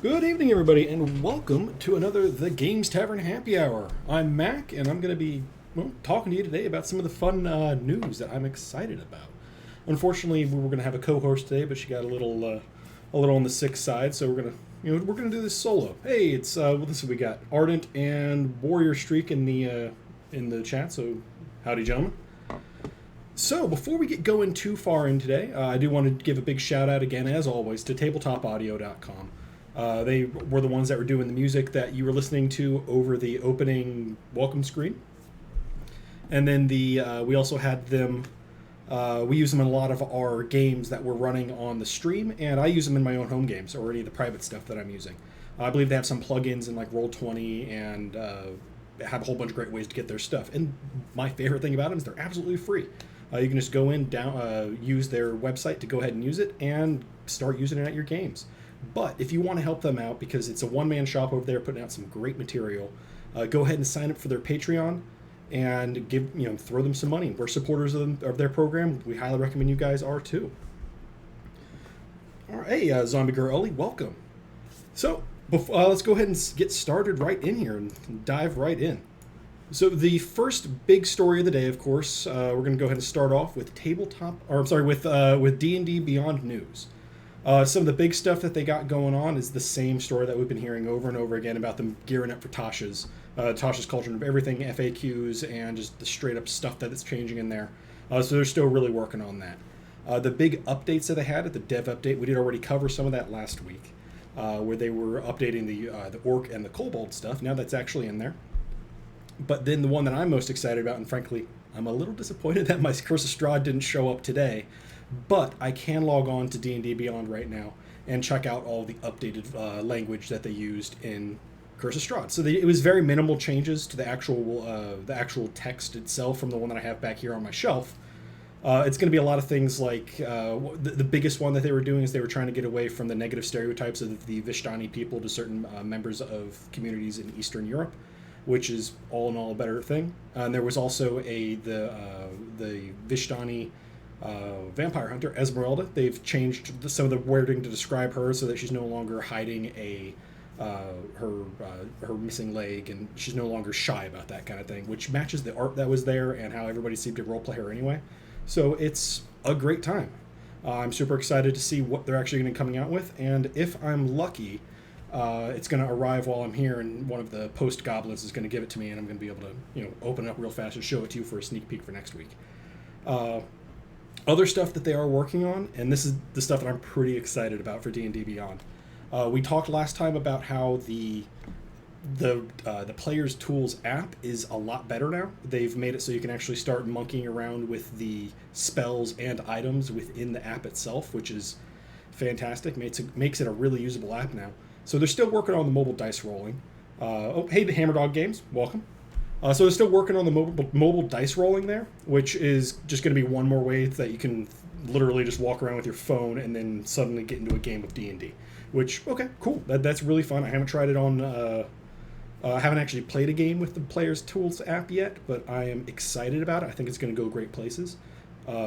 Good evening, everybody, and welcome to another The Games Tavern Happy Hour. I'm Mac, and I'm going to be talking to you today about some of the fun news that I'm excited about. Unfortunately, we were going to have a co-host today, but she got a little on the sick side, so we're gonna do this solo. Hey, it's this is we got Ardent and Warrior Streak in the chat. So, howdy, gentlemen. So, before we get going too far in today, I do want to give a big shout out again, as always, to tabletopaudio.com. They were the ones that were doing the music that you were listening to over the opening welcome screen. And then we also had them, we use them in a lot of our games that we're running on the stream, and I use them in my own home games or any of the private stuff that I'm using. I believe they have some plugins in like Roll20 and have a whole bunch of great ways to get their stuff. And my favorite thing about them is they're absolutely free. You can just go in, use their website to go ahead and use it, and start using it at your games. But if you want to help them out, because it's a one-man shop over there putting out some great material, go ahead and sign up for their Patreon and throw them some money. We're supporters of their program. We highly recommend you guys are too. All right, hey, Zombie Girl Ellie, welcome. So let's go ahead and get started right in here and dive right in. So the first big story of the day, of course, we're going to go ahead and start off with with D&D Beyond news. Some of the big stuff that they got going on is the same story that we've been hearing over and over again about them gearing up for Tasha's Cauldron of Everything, FAQs, and just the straight up stuff that is changing in there. So they're still really working on that. The big updates that they had at the dev update, we did already cover some of that last week, where they were updating the Orc and the Kobold stuff. Now that's actually in there. But then the one that I'm most excited about, and frankly, I'm a little disappointed that my Curse of Strahd didn't show up today, but I can log on to D&D Beyond right now and check out all the updated language that they used in Curse of Strahd. So it was very minimal changes to the actual text itself from the one that I have back here on my shelf. It's going to be a lot of things like the biggest one that they were doing is they were trying to get away from the negative stereotypes of the Vishtani people to certain members of communities in Eastern Europe, which is all in all a better thing. And there was also the Vishtani vampire hunter Esmeralda. They've changed some of the wording to describe her so that she's no longer hiding her missing leg, and she's no longer shy about that kind of thing, which matches the art that was there and how everybody seemed to roleplay her anyway. So it's a great time. I'm super excited to see what they're actually going to be coming out with, and if I'm lucky, it's going to arrive while I'm here, and one of the post goblins is going to give it to me, and I'm going to be able to open it up real fast and show it to you for a sneak peek for next week. Other stuff that they are working on, and this is the stuff that I'm pretty excited about for D&D Beyond. We talked last time about how the Players Tools app is a lot better now. They've made it so you can actually start monkeying around with the spells and items within the app itself, which is fantastic. Makes it a really usable app now. So they're still working on the mobile dice rolling. Hey, the Hammerdog Games, welcome. So they're still working on the mobile dice rolling there, which is just going to be one more way that you can literally just walk around with your phone and then suddenly get into a game of D&D. Which, okay, cool. That's really fun. I haven't tried it on... I haven't actually played a game with the Players Tools app yet, but I am excited about it. I think it's going to go great places.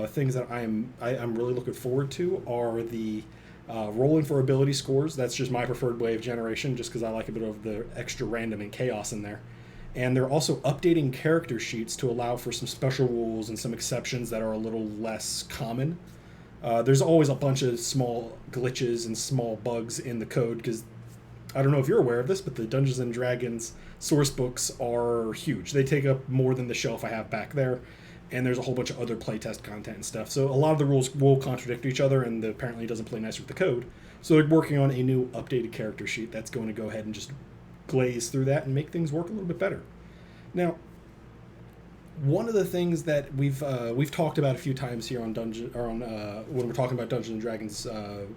Things that I'm really looking forward to are the rolling for ability scores. That's just my preferred way of generation, just because I like a bit of the extra random and chaos in there. And they're also updating character sheets to allow for some special rules and some exceptions that are a little less common. There's always a bunch of small glitches and small bugs in the code, because I don't know if you're aware of this, but the Dungeons & Dragons source books are huge. They take up more than the shelf I have back there, and there's a whole bunch of other playtest content and stuff. So a lot of the rules will contradict each other, and apparently doesn't play nice with the code. So they're working on a new updated character sheet that's going to go ahead and just glaze through that and make things work a little bit better. Now, one of the things that we've talked about a few times here on when we're talking about Dungeons and Dragons,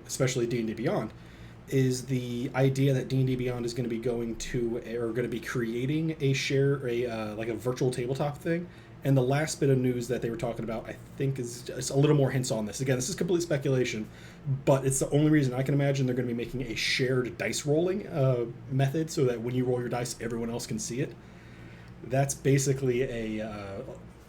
especially D&D Beyond, is the idea that D&D Beyond is going to be creating a virtual tabletop thing. And the last bit of news that they were talking about, I think, is just a little more hints on this. Again, this is complete speculation, but it's the only reason I can imagine they're going to be making a shared dice rolling method so that when you roll your dice, everyone else can see it. That's basically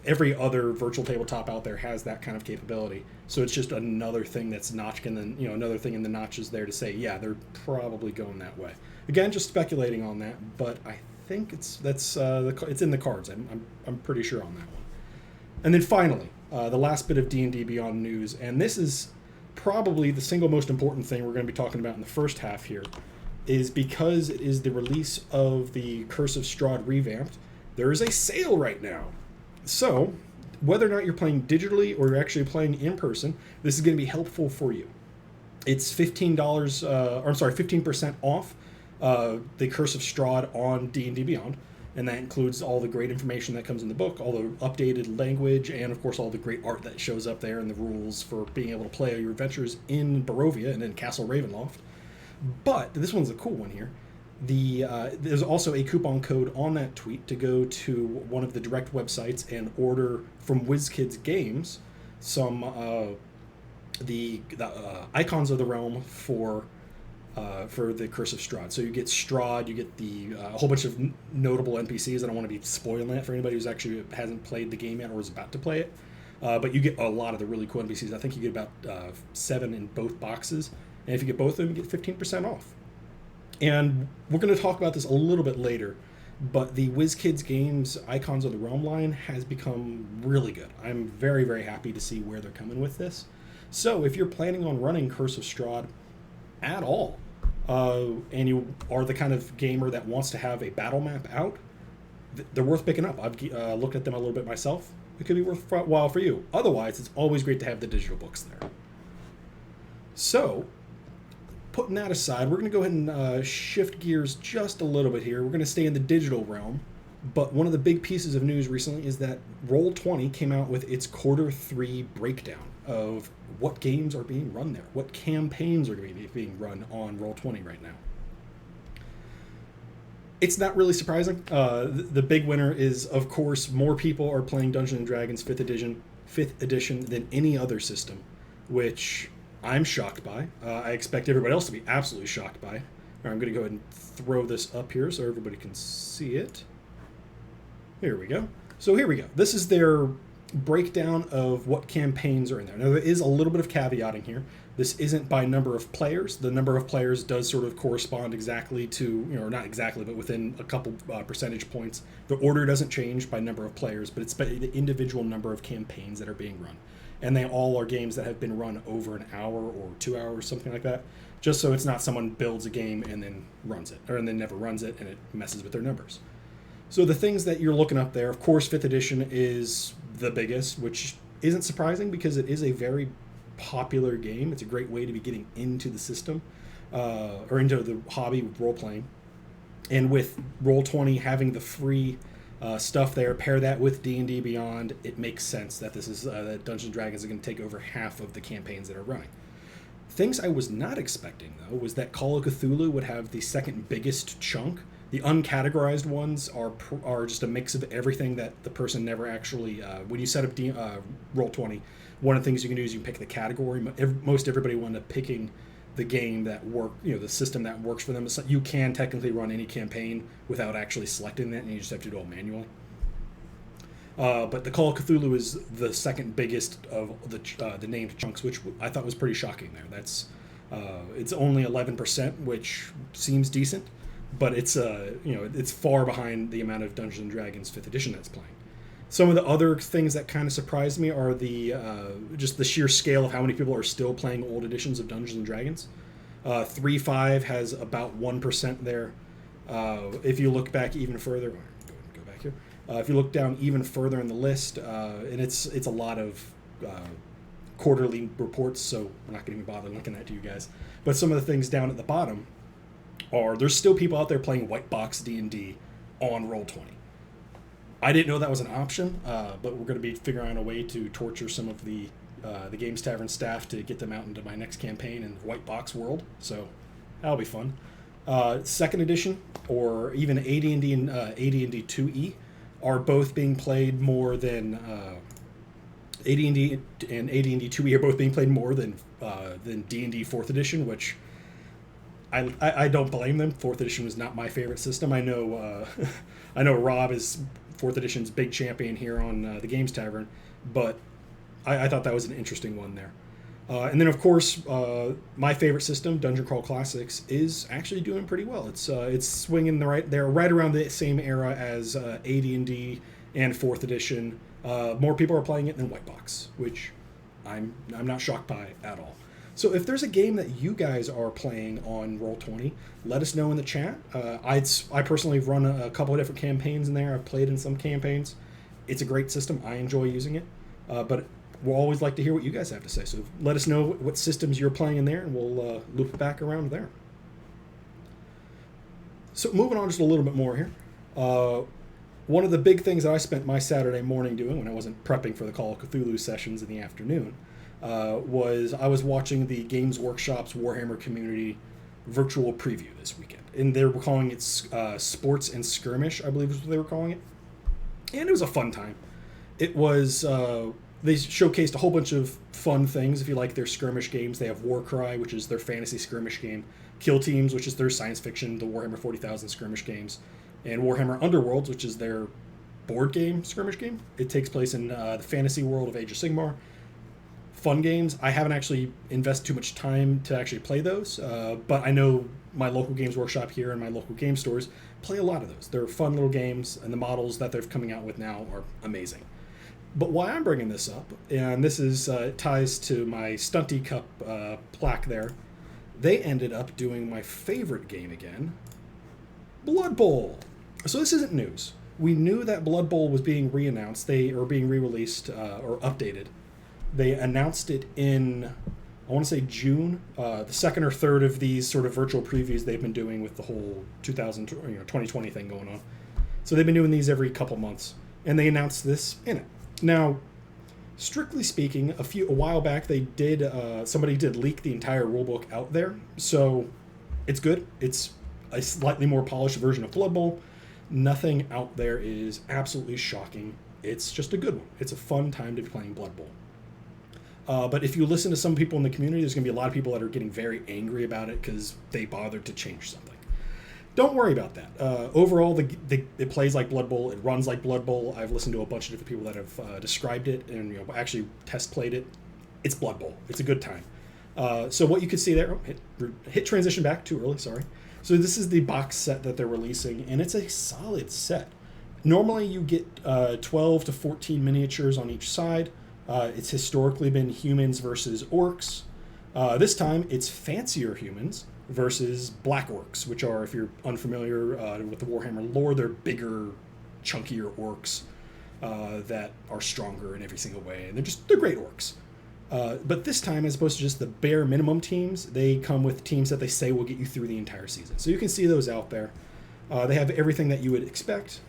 every other virtual tabletop out there has that kind of capability. So it's just another thing that's notching, and another thing in the notches there to say, yeah, they're probably going that way. Again, just speculating on that, but I think it's in the cards. I'm pretty sure on that one. And then finally, the last bit of D&D Beyond news, and this is probably the single most important thing we're going to be talking about in the first half here, is because it is the release of the Curse of Strahd revamped. There is a sale right now. So, whether or not you're playing digitally or you're actually playing in person, this is going to be helpful for you. It's $15% off the Curse of Strahd on D&D Beyond, and that includes all the great information that comes in the book, all the updated language, and of course all the great art that shows up there, and the rules for being able to play your adventures in Barovia and in Castle Ravenloft. But this one's a cool one here. There's also a coupon code on that tweet to go to one of the direct websites and order from WizKids Games some the Icons of the Realm for the Curse of Strahd. So you get Strahd, you get a whole bunch of notable NPCs. I don't want to be spoiling that for anybody who's actually hasn't played the game yet or is about to play it. But you get a lot of the really cool NPCs. I think you get about 7 in both boxes. And if you get both of them, you get 15% off. And we're going to talk about this a little bit later, but the WizKids Games Icons of the Realm line has become really good. I'm very, very happy to see where they're coming with this. So if you're planning on running Curse of Strahd at all, and you are the kind of gamer that wants to have a battle map out, they're worth picking up. I've looked at them a little bit myself. It could be worthwhile for you. Otherwise, it's always great to have the digital books there. So, putting that aside, we're going to go ahead and shift gears just a little bit here. We're going to stay in the digital realm, but one of the big pieces of news recently is that Roll20 came out with its quarter 3 breakdown of what games are being run there, what campaigns are going to be being run on Roll20 right now. It's not really surprising. The big winner is, of course, more people are playing Dungeons & Dragons 5th edition than any other system, which I'm shocked by. I expect everybody else to be absolutely shocked by. I'm going to go ahead and throw this up here so everybody can see it. Here we go. So here we go. This is their breakdown of what campaigns are in there. Now, there is a little bit of caveating here. This isn't by number of players. The number of players does sort of correspond exactly to, or not exactly, but within a couple percentage points. The order doesn't change by number of players, but it's by the individual number of campaigns that are being run. And they all are games that have been run over an hour or 2 hours, something like that, just so it's not someone builds a game and then runs it, and then never runs it, and it messes with their numbers. So the things that you're looking up there, of course, 5th edition is the biggest, which isn't surprising because it is a very popular game. It's a great way to be getting into the system, or into the hobby with role-playing. And with Roll20 having the free stuff there, pair that with D&D Beyond, it makes sense that this is that Dungeons & Dragons is going to take over half of the campaigns that are running. Things I was not expecting, though, was that Call of Cthulhu would have the second biggest chunk. The uncategorized ones are just a mix of everything that the person never actually... when you set up Roll20, one of the things you can do is you can pick the category. Most everybody wound up picking the game that the system that works for them. You can technically run any campaign without actually selecting that, and you just have to do it manually. But the Call of Cthulhu is the second biggest of the named chunks, which I thought was pretty shocking there. It's only 11%, which seems decent, but it's far behind the amount of Dungeons & Dragons 5th edition that's playing. Some of the other things that kind of surprised me are just the sheer scale of how many people are still playing old editions of Dungeons & Dragons. 3.5 has about 1% there. If you look back even further, go back here. If you look down even further in the list, and it's a lot of quarterly reports, so I'm not going to even bother looking at to you guys. But some of the things down at the bottom are there's still people out there playing white box D&D on Roll20. I didn't know that was an option, but we're going to be figuring out a way to torture some of the Games Tavern staff to get them out into my next campaign in White Box World. So that'll be fun. Second edition, or even AD&D and AD&D 2E, are both being played more than AD&D and AD&D 2E are both being played more than D&D 4th edition, which I don't blame them. 4th edition was not my favorite system. I know I know Rob is 4th edition's big champion here on the Games Tavern, but I thought that was an interesting one there. And then, of course, my favorite system, Dungeon Crawl Classics, is actually doing pretty well. It's swinging they're right around the same era as AD&D and 4th edition. More people are playing it than White Box, which I'm not shocked by at all. So if there's a game that you guys are playing on Roll20, let us know in the chat. I personally run a couple of different campaigns in there. I've played in some campaigns. It's a great system. I enjoy using it. But we'll always like to hear what you guys have to say. So let us know what systems you're playing in there, and we'll loop it back around there. So moving on just a little bit more here. One of the big things that I spent my Saturday morning doing when I wasn't prepping for the Call of Cthulhu sessions in the afternoon was I was watching the Games Workshop's Warhammer Community virtual preview this weekend. And they were calling it Sports and Skirmish, I believe is what they were calling it. And it was a fun time. It was... they showcased a whole bunch of fun things. If you like their skirmish games, they have Warcry, which is their fantasy skirmish game, Kill Teams, which is their science fiction, the Warhammer 40,000 skirmish games, and Warhammer Underworlds, which is their board game skirmish game. It takes place in the fantasy world of Age of Sigmar. Fun games. I haven't actually invested too much time to actually play those, but I know my local Games Workshop here and my local game stores play a lot of those. They're fun little games, and the models that they're coming out with now are amazing. But why I'm bringing this up, and this is ties to my Stunty Cup plaque there, they ended up doing my favorite game again, Blood Bowl. So this isn't news. We knew that Blood Bowl was being re-announced, being re-released or updated. They announced it in, I want to say June, the second or third of these sort of virtual previews they've been doing with the whole 2020 thing going on. So they've been doing these every couple months, and they announced this in it. Now, strictly speaking, a while back somebody did leak the entire rulebook out there, so it's good. It's a slightly more polished version of Blood Bowl. Nothing out there is absolutely shocking. It's just a good one. It's a fun time to be playing Blood Bowl. But if you listen to some people in the community, there's going to be a lot of people that are getting very angry about it because they bothered to change something. Don't worry about that. Overall, it plays like Blood Bowl. It runs like Blood Bowl. I've listened to a bunch of different people that have described it and actually test played it. It's Blood Bowl. It's a good time. So what you could see there, hit transition back too early, sorry. So this is the box set that they're releasing, and it's a solid set. Normally you get 12 to 14 miniatures on each side. It's historically been humans versus orcs. This time it's fancier humans versus black orcs, which are, if you're unfamiliar with the Warhammer lore, they're bigger, chunkier orcs that are stronger in every single way, and they're great orcs. But this time, as opposed to just the bare minimum teams, they come with teams that they say will get you through the entire season. So you can see those out there. They have everything that you would expect.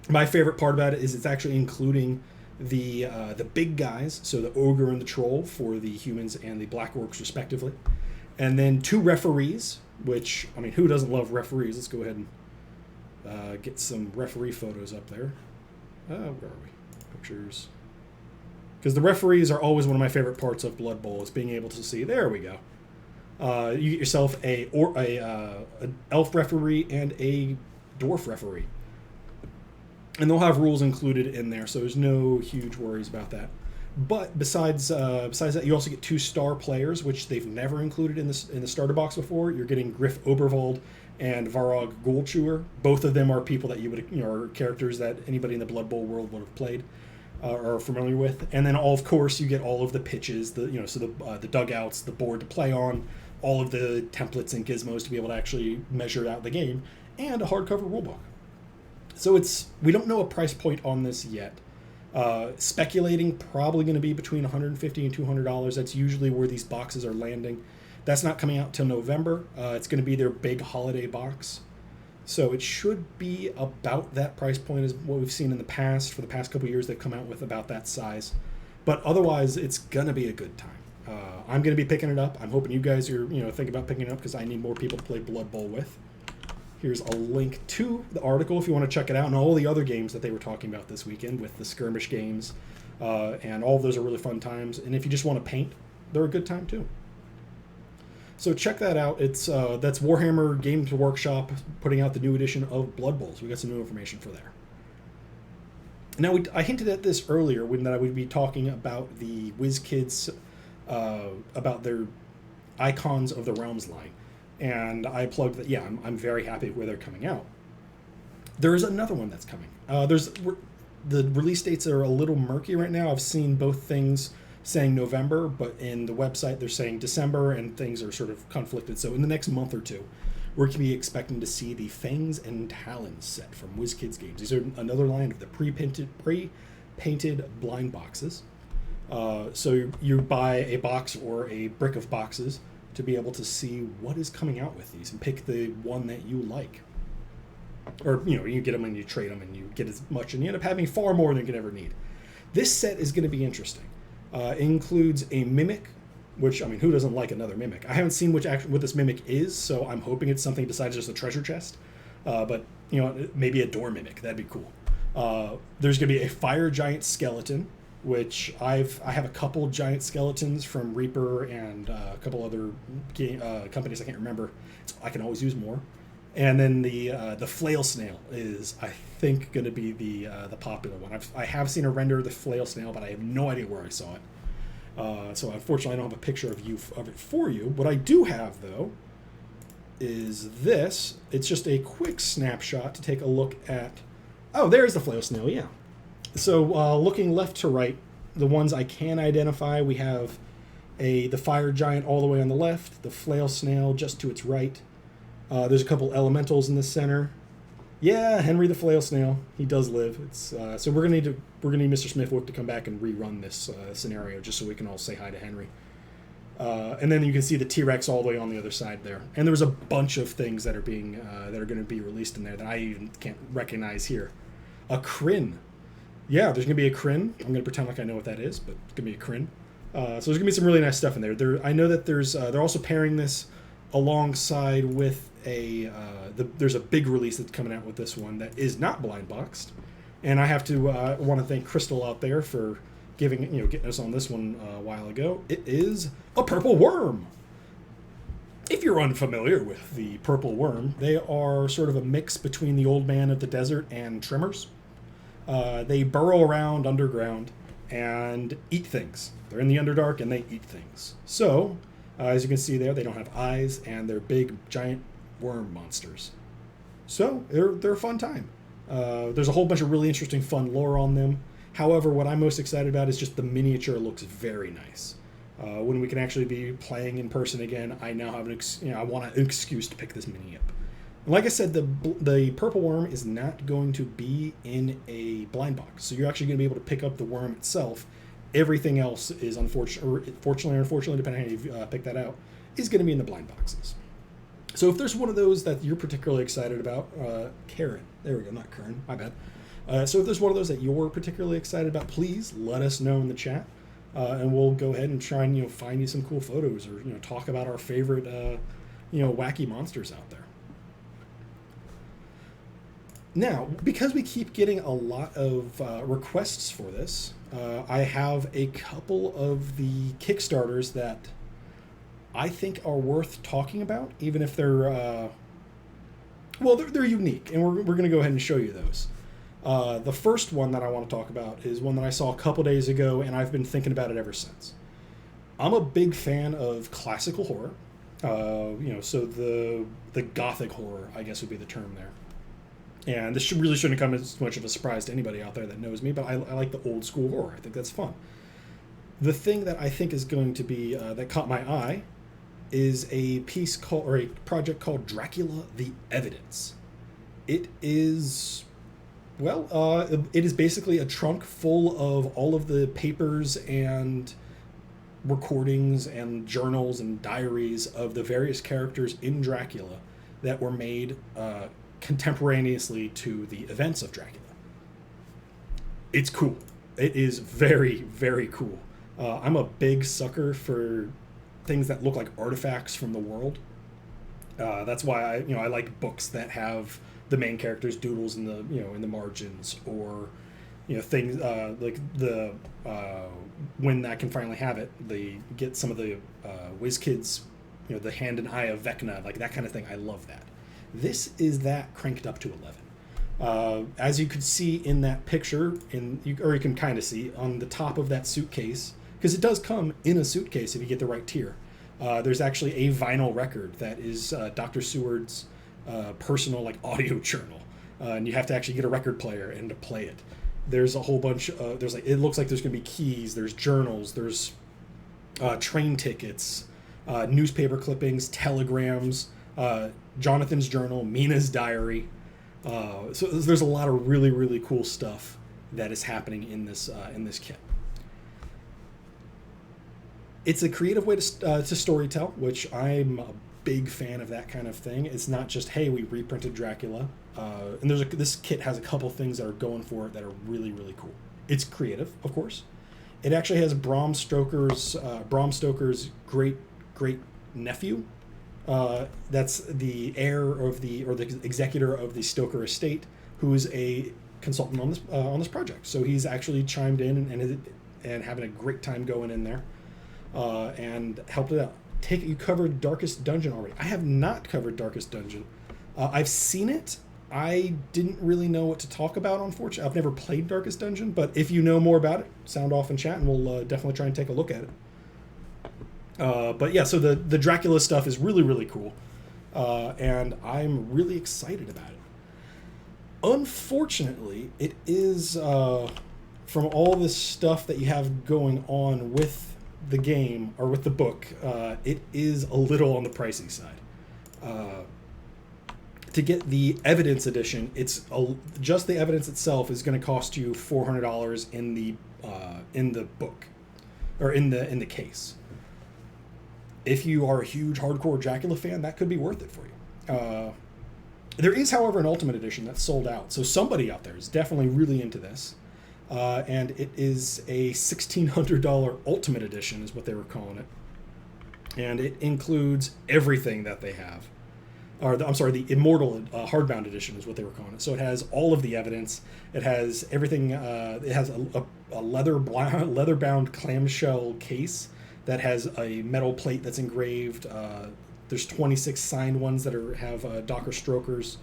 My favorite part about it is it's actually including the big guys, so the ogre and the troll for the humans and the black orcs respectively. And then 2 referees, which, I mean, who doesn't love referees? Let's go ahead and get some referee photos up there. Where are we? Pictures. Because the referees are always one of my favorite parts of Blood Bowl, is being able to see. There we go. You get yourself an elf referee and a dwarf referee. And they'll have rules included in there, so there's no huge worries about that. But besides that, you also get 2 star players, which they've never included in the starter box before. You're getting Griff Oberwald and Varog Ghoulchewer. Both of them are people that you would, are characters that anybody in the Blood Bowl world would have played or are familiar with. And then, of course, you get all of the pitches, the dugouts, the board to play on, all of the templates and gizmos to be able to actually measure out the game, and a hardcover rulebook. So we don't know a price point on this yet. Speculating probably going to be between $150 and $200. That's usually where these boxes are landing. That's not coming out till November. It's going to be their big holiday box. So it should be about that price point as what we've seen in the past. For the past couple of years, they've come out with about that size. But otherwise, it's going to be a good time. I'm going to be picking it up. I'm hoping you guys are thinking about picking it up because I need more people to play Blood Bowl with. Here's a link to the article if you want to check it out, and all the other games that they were talking about this weekend with the skirmish games, and all of those are really fun times. And if you just want to paint, they're a good time too. So check that out. It's that's Warhammer Games Workshop putting out the new edition of Blood Bowl. So we got some new information for there. Now, I hinted at this earlier when that I would be talking about the WizKids, about their Icons of the Realms line. And I plugged that, yeah, I'm very happy where they're coming out. There is another one that's coming. The release dates are a little murky right now. I've seen both things saying November, but in the website they're saying December, and things are sort of conflicted. So in the next month or two, we're going to be expecting to see the Fangs and Talons set from WizKids Games. These are another line of the pre-painted blind boxes. So you buy a box or a brick of boxes to be able to see what is coming out with these and pick the one that you like. Or, you get them and you trade them and you get as much, and you end up having far more than you could ever need. This set is going to be interesting. It includes a mimic, which, who doesn't like another mimic? I haven't seen what this mimic is, so I'm hoping it's something besides just a treasure chest. But, maybe a door mimic. That'd be cool. There's going to be a fire giant skeleton, which I have a couple giant skeletons from Reaper and a couple other companies I can't remember. So I can always use more. And then the flail snail is, I think, going to be the popular one. I have seen a render of the flail snail, but I have no idea where I saw it. So unfortunately, I don't have a picture of it for you. What I do have, though, is this. It's just a quick snapshot to take a look at. Oh, there's the flail snail. Yeah. So looking left to right, the ones I can identify, we have the fire giant all the way on the left, the flail snail just to its right. There's a couple elementals in the center. Yeah, Henry the Flail Snail. He does live. It's so we're gonna need Mr. Smithwick to come back and rerun this scenario just so we can all say hi to Henry. And then you can see the T-Rex all the way on the other side there. And there's a bunch of things that are being that are going to be released in there that I even can't recognize here. A Kryn. Yeah, there's gonna be a Kryn. I'm gonna pretend like I know what that is, but it's gonna be a Kryn. So there's gonna be some really nice stuff in there. I know that they're also pairing this alongside with there's a big release that's coming out with this one that is not blind boxed, and I have to want to thank Crystal out there for getting us on this one a while ago. It is a purple worm. If you're unfamiliar with the purple worm, they are sort of a mix between the old man of the desert and Tremors. They burrow around underground and eat things. They're in the Underdark and they eat things. So as you can see there, they don't have eyes, and they're big, giant worm monsters. So they're a fun time. There's a whole bunch of really interesting, fun lore on them. However, what I'm most excited about is just the miniature looks very nice. When we can actually be playing in person again, I now have I want an excuse to pick this mini up. And like I said, the purple worm is not going to be in a blind box, so you're actually going to be able to pick up the worm itself. Everything else is fortunately or unfortunately, depending on how you pick that out, is going to be in the blind boxes. So if there's one of those that you're particularly excited about, Karen, there we go, not Karen, my bad. So if there's one of those that you're particularly excited about, please let us know in the chat, and we'll go ahead and try and find you some cool photos, or talk about our favorite wacky monsters out there. Now, because we keep getting a lot of requests for this, I have a couple of the Kickstarters that I think are worth talking about, even if they're they're unique, and we're going to go ahead and show you those. The first one that I want to talk about is one that I saw a couple days ago, and I've been thinking about it ever since. I'm a big fan of classical horror, so the gothic horror, I guess, would be the term there. And this really shouldn't come as much of a surprise to anybody out there that knows me, but I like the old school horror. I think that's fun. The thing that I think is going to be that caught my eye is a project called Dracula: The Evidence. It is basically a trunk full of all of the papers and recordings and journals and diaries of the various characters in Dracula that were made contemporaneously to the events of Dracula. It's cool. It is very, very cool. I'm a big sucker for things that look like artifacts from the world. That's why I like books that have the main characters' doodles in the margins, or things like the when I can finally have it, they get some of the WizKids, the hand and eye of Vecna, like that kind of thing. I love that. This is that cranked up to 11. As you could see in that picture, or you can kind of see on the top of that suitcase, because it does come in a suitcase if you get the right tier. There's actually a vinyl record that is Dr. Seward's personal like audio journal, and you have to actually get a record player and to play it. There's a whole bunch. There's like, it looks like there's gonna be keys. There's journals. There's train tickets, newspaper clippings, telegrams, Jonathan's journal, Mina's diary. So there's a lot of really, really cool stuff that is happening in this kit. It's a creative way to storytell, which I'm a big fan of that kind of thing. It's not just, hey, we reprinted Dracula. And this kit has a couple things that are going for it that are really, really cool. It's creative, of course. It actually has Bram Stoker's great nephew. That's the heir of the executor of the Stoker estate, who is a consultant on this project. So he's actually chimed in and having a great time going in there, and helped it out. You covered Darkest Dungeon already. I have not covered Darkest Dungeon. I've seen it. I didn't really know what to talk about, unfortunately. I've never played Darkest Dungeon, but if you know more about it, sound off in chat, and we'll definitely try and take a look at it. But yeah, so the Dracula stuff is really, really cool, and I'm really excited about it. Unfortunately, it is, from all this stuff that you have going on with the game, or with the book, it is a little on the pricey side. To get the evidence edition, just the evidence itself is going to cost you $400 in the book, or in the case. If you are a huge hardcore Dracula fan, that could be worth it for you. There is, however, an Ultimate Edition that's sold out, so somebody out there is definitely really into this. And it is a $1,600 Ultimate Edition, is what they were calling it. And it includes everything that they have. The Immortal Hardbound Edition is what they were calling it. So it has all of the evidence. It has everything. It has a leather-bound clamshell case that has a metal plate that's engraved. There's 26 signed ones that have Dr. Stoker's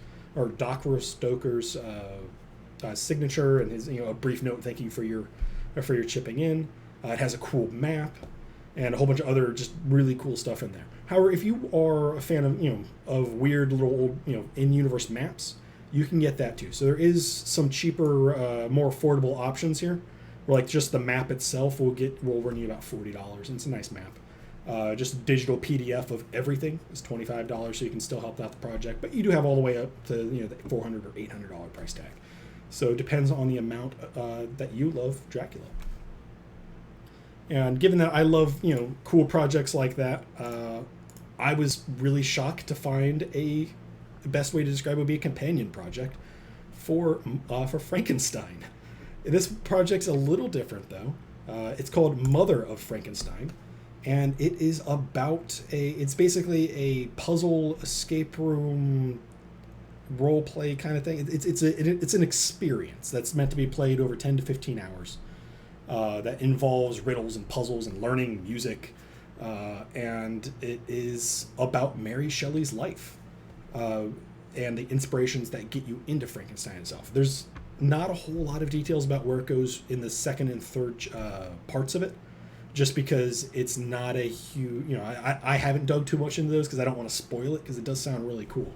signature and his a brief note thank you for your chipping in. It has a cool map and a whole bunch of other just really cool stuff in there. However, if you are a fan of weird little old in-universe maps, you can get that too. So there is some cheaper, more affordable options here. Where like just the map itself will run you about $40, and it's a nice map. Just a digital PDF of everything is $25, so you can still help out the project. But you do have all the way up to the $400 or $800 price tag. So it depends on the amount that you love Dracula. And given that I love cool projects like that, I was really shocked to find the best way to describe it would be a companion project for Frankenstein. This project's a little different though. It's called Mother of Frankenstein, and it is about it's basically a puzzle escape room role play kind of thing. It's an experience that's meant to be played over 10 to 15 hours. That involves riddles and puzzles and learning music, and it is about Mary Shelley's life and the inspirations that get you into Frankenstein itself. There's not a whole lot of details about where it goes in the second and third parts of it, just because it's not a huge, I haven't dug too much into those because I don't want to spoil it, because it does sound really cool.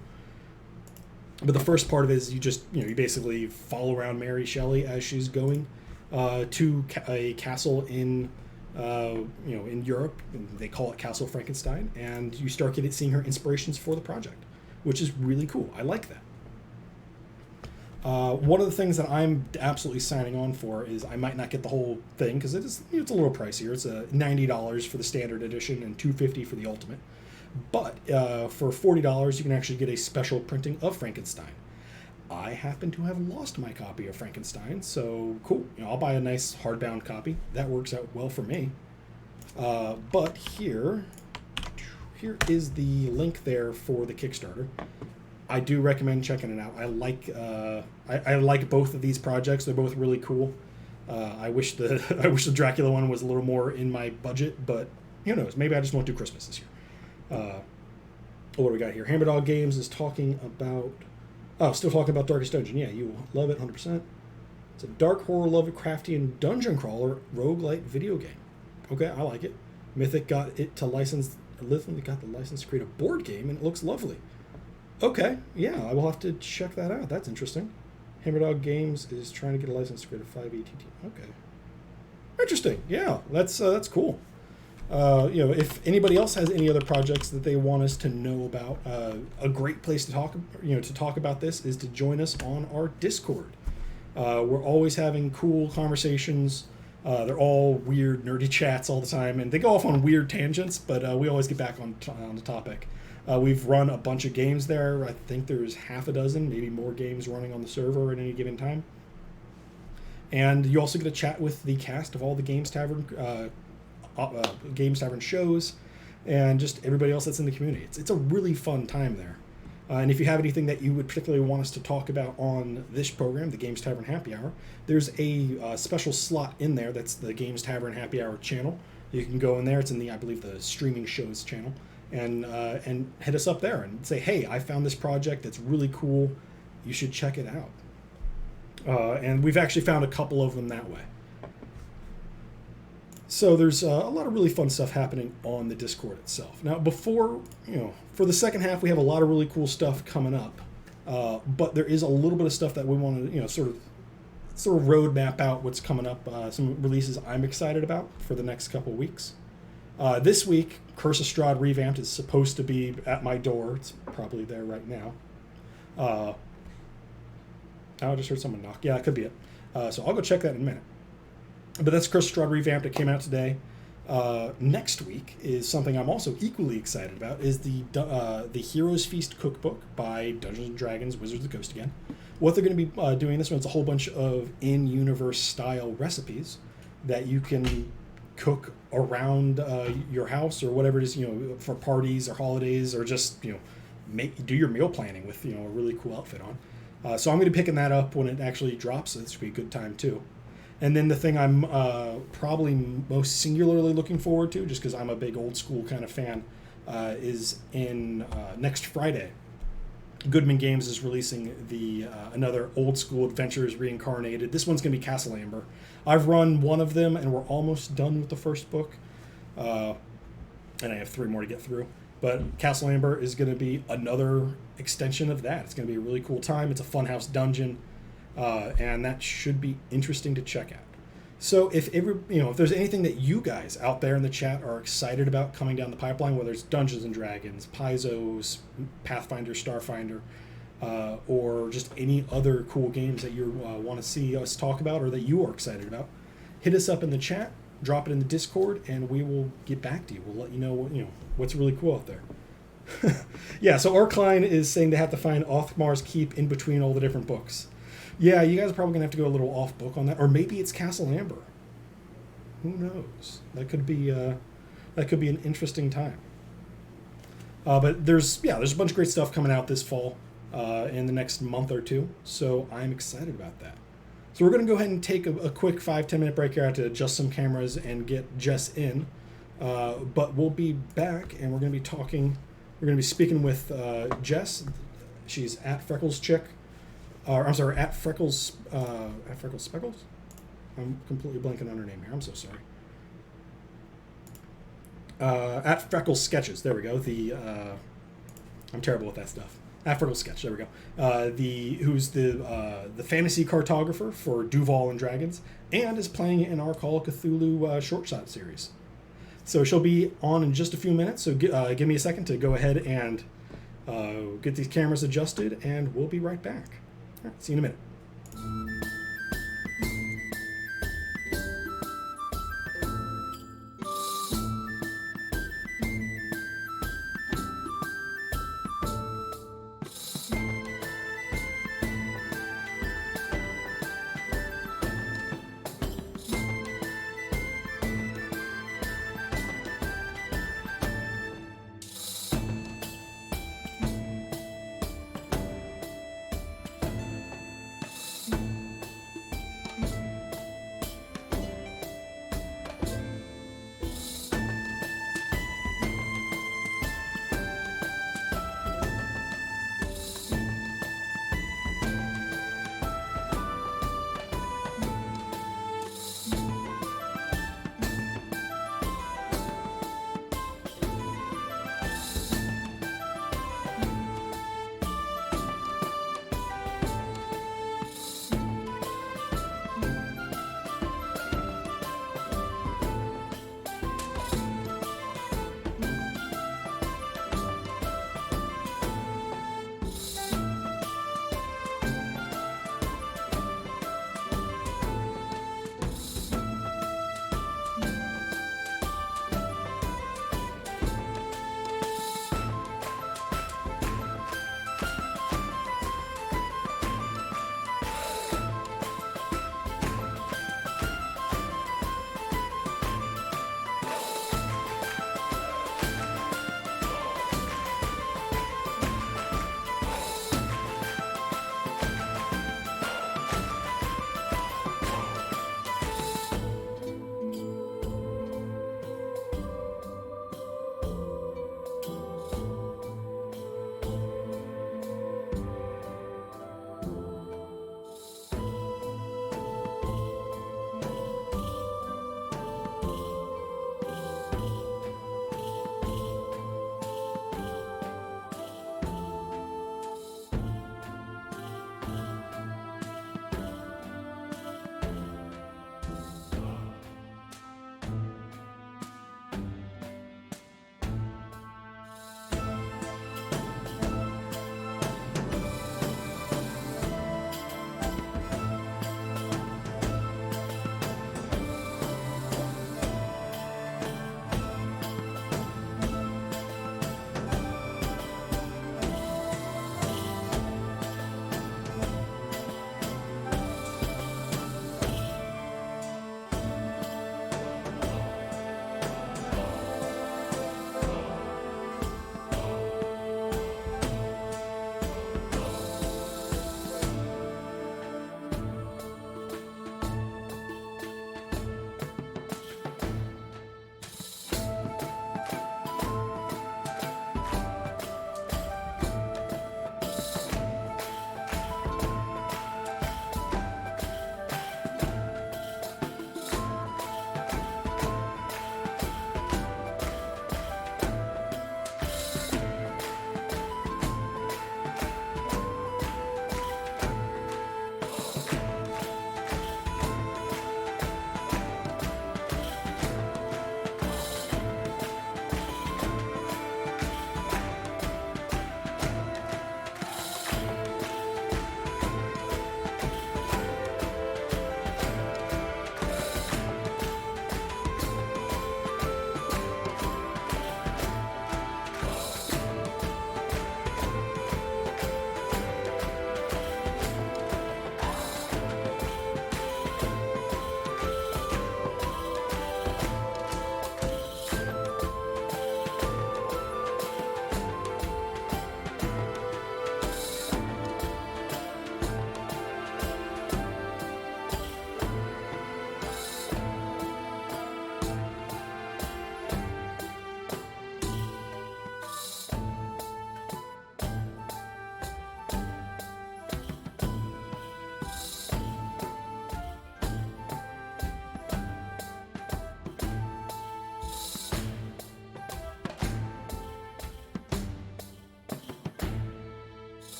But the first part of it is you basically follow around Mary Shelley as she's going to a castle in Europe. They call it Castle Frankenstein, and you start seeing her inspirations for the project, which is really cool. I like that. One of the things that I'm absolutely signing on for is I might not get the whole thing because it's a little pricier. It's $90 for the standard edition and $250 for the ultimate. But for $40, you can actually get a special printing of Frankenstein. I happen to have lost my copy of Frankenstein, so cool. I'll buy a nice hardbound copy. That works out well for me. But here is the link there for the Kickstarter. I do recommend checking it out. I like both of these projects. They're both really cool. I wish the Dracula one was a little more in my budget, but who knows? Maybe I just won't do Christmas this year. What do we got here? Hammerdog Games is talking about Oh, still talking about Darkest Dungeon. Yeah, you love it 100%. It's a dark horror Lovecraftian dungeon crawler roguelite video game. Okay, I like it. Mythic got it to license. Lithium got the license to create a board game, and it looks lovely. Okay, yeah, I will have to check that out. That's interesting. Hammerdog Games is trying to get a license to create a 5e. Okay, interesting. Yeah, that's cool. If anybody else has any other projects that they want us to know about, a great place to talk about this is to join us on our Discord. We're always having cool conversations. They're all weird, nerdy chats all the time, and they go off on weird tangents, but we always get back on the topic. We've run a bunch of games there. I think there's half a dozen, maybe more games running on the server at any given time. And you also get to chat with the cast of all the Games Tavern shows, and just everybody else that's in the community. It's a really fun time there. And if you have anything that you would particularly want us to talk about on this program, the Games Tavern Happy Hour, there's a special slot in there that's the Games Tavern Happy Hour channel. You can go in there. It's in I believe, the streaming shows channel, and hit us up there and say, hey, I found this project that's really cool. You should check it out. And we've actually found a couple of them that way. So there's a lot of really fun stuff happening on the Discord itself. Now, for the second half, we have a lot of really cool stuff coming up. But there is a little bit of stuff that we want to, sort of roadmap out what's coming up. Some releases I'm excited about for the next couple weeks. This week, Curse of Strahd Revamped is supposed to be at my door. It's probably there right now. I just heard someone knock. Yeah, it could be it. So I'll go check that in a minute. But that's Curse of Strahd Revamped. It came out today. Next week is something I'm also equally excited about, is the Heroes Feast cookbook by Dungeons & Dragons Wizards of the Coast again. What they're going to be doing this one is a whole bunch of in-universe style recipes that you can cook around your house or whatever it is, for parties or holidays, or just, do your meal planning with, a really cool outfit on. So I'm going to be picking that up when it actually drops. So this should be a good time too. And then the thing I'm probably most singularly looking forward to, just because I'm a big old school kind of fan, is in next Friday. Goodman Games is releasing the another old school Adventures Reincarnated. This one's going to be Castle Amber. I've run one of them, and we're almost done with the first book. And I have 3 more to get through. But Castle Amber is going to be another extension of that. It's going to be a really cool time. It's a funhouse dungeon. And that should be interesting to check out. So if there's anything that you guys out there in the chat are excited about coming down the pipeline, whether it's Dungeons and Dragons, Paizo's, Pathfinder, Starfinder, or just any other cool games that you want to see us talk about or that you are excited about, hit us up in the chat, drop it in the Discord, and we will get back to you. We'll let you know what's really cool out there. Yeah, so Arkline is saying they have to find Othmar's Keep in between all the different books. Yeah, you guys are probably going to have to go a little off book on that. Or maybe it's Castle Amber. Who knows? That could be an interesting time. But there's a bunch of great stuff coming out this fall in the next month or two. So I'm excited about that. So we're going to go ahead and take a quick 5-10 minute break here to adjust some cameras and get Jess in. But we'll be back, and we're going to be speaking with Jess. She's at Freckles Chick. At Freckles Speckles? I'm completely blanking on her name here. I'm so sorry. At Freckles Sketches. There we go. I'm terrible with that stuff. At Freckles Sketch. There we go. Who's the fantasy cartographer for Duval and Dragons, and is playing in our Call of Cthulhu short shot series. So she'll be on in just a few minutes. So give me a second to go ahead and get these cameras adjusted, and we'll be right back. All right, see you in a minute.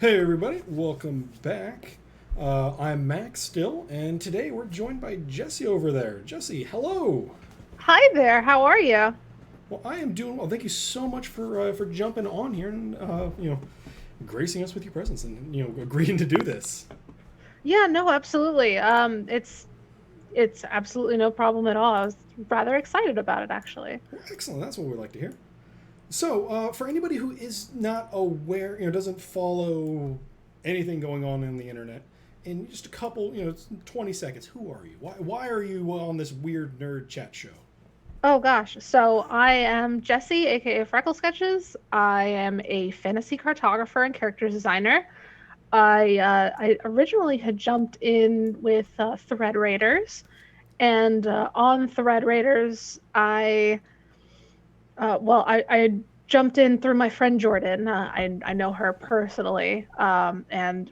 Hey everybody, welcome back. I'm Max still, and today we're joined by Jesse over there. Jesse, hello. Hi there, how are you? Well, I am doing well. Thank you so much for jumping on here and gracing us with your presence and agreeing to do this. Yeah, no, absolutely. It's absolutely no problem at all. I was rather excited about it actually. Well, excellent. That's what we like to hear. So, for anybody who is not aware, doesn't follow anything going on the internet, in just a couple, 20 seconds, who are you? Why are you on this weird nerd chat show? Oh gosh, so I am Jessie, aka Freckle Sketches. I am a fantasy cartographer and character designer. I originally had jumped in with Thread Raiders, and on Thread Raiders, I jumped in through my friend Jordan. I know her personally, and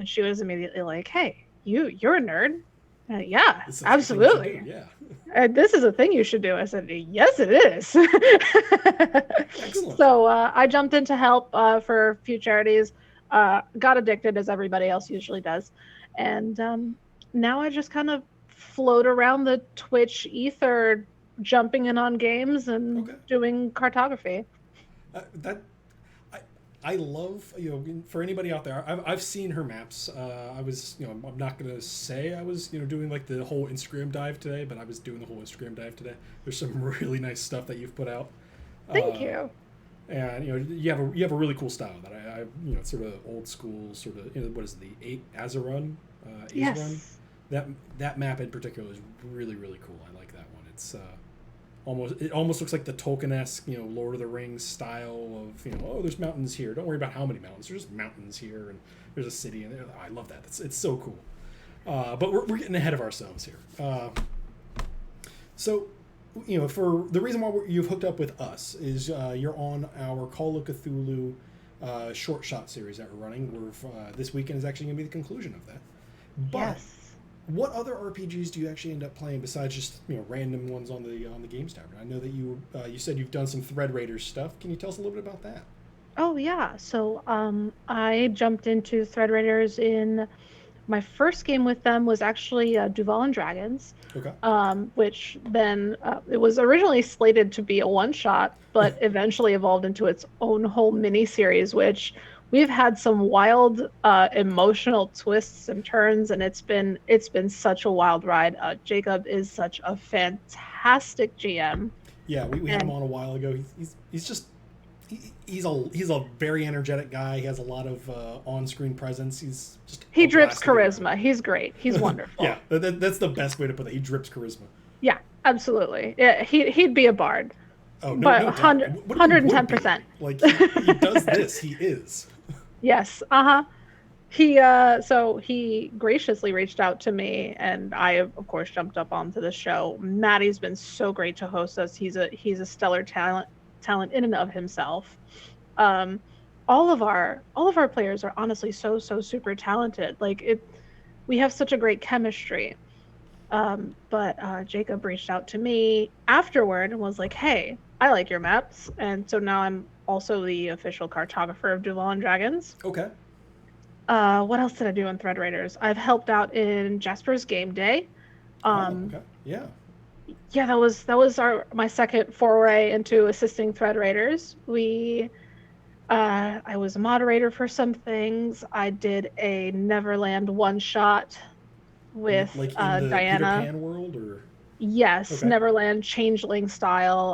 she was immediately like, "Hey, you're a nerd." Yeah, This sounds like a thing you should do. absolutely. Yeah, This is a thing you should do. I said, "Yes, it is." excellent. So I jumped in to help for a few charities. Got addicted as everybody else usually does, and now I just kind of float around the Twitch ether, jumping in on games and Okay. doing cartography. That I love for anybody out there. I've seen her maps. I was I'm not gonna say I was doing like the whole Instagram dive today, but I was doing the whole Instagram dive today. There's some really nice stuff that you've put out, Thank uh, you. and you have a really cool style that I sort of old school sort of what is it, the eight Azarun, Azarun. Yes. That map in particular is really cool. I like that one. It's it almost looks like the Tolkien-esque, Lord of the Rings style of, oh, there's mountains here. Don't worry about how many mountains. There's just mountains here, and there's a city, and I love that. It's so cool. But we're getting ahead of ourselves here. So, for the reason why you've hooked up with us is you're on our Call of Cthulhu short shot series that we're running. This weekend is actually going to be the conclusion of that. But Yes. what other RPGs do you actually end up playing besides just random ones on the Games Tavern? I know that you said you've done some Thread Raiders stuff. Can you tell us a little bit about that? Oh yeah. So I jumped into Thread Raiders in my first game with them was actually Duval and Dragons, Okay. which then it was originally slated to be a one shot, but eventually evolved into its own whole mini series, which we've had some wild emotional twists and turns, and it's been such a wild ride. Jacob is such a fantastic GM, Yeah, we had him and on a while ago. He's just he's a very energetic guy. He has a lot of on-screen presence. He's just he a drips blast to be around. charisma. He's great. He's wonderful. Yeah, that's the best way to put it. He drips charisma. Yeah, absolutely. Yeah, he'd be a bard, Oh, but no doubt. 100, What if he would be? 110%. Like he does this, he is. Yes. Uh-huh. So he graciously reached out to me, and I of course jumped up onto the show. Maddie's been so great to host us. He's a stellar talent in and of himself. Um, all of our players are honestly so super talented. Like it, we have such a great chemistry. But Jacob reached out to me afterward and was like, "Hey, I like your maps," and so now I'm also the official cartographer of Duval and Dragons. Okay. What else did I do on Thread Raiders? I've helped out in Jasper's Game Day. Oh, Um, okay. Yeah. yeah, that was my second foray into assisting Thread Raiders. I was a moderator for some things. I did a Neverland one shot with Like in the Peter Diana. Pan world, or Yes, okay. Neverland changeling style,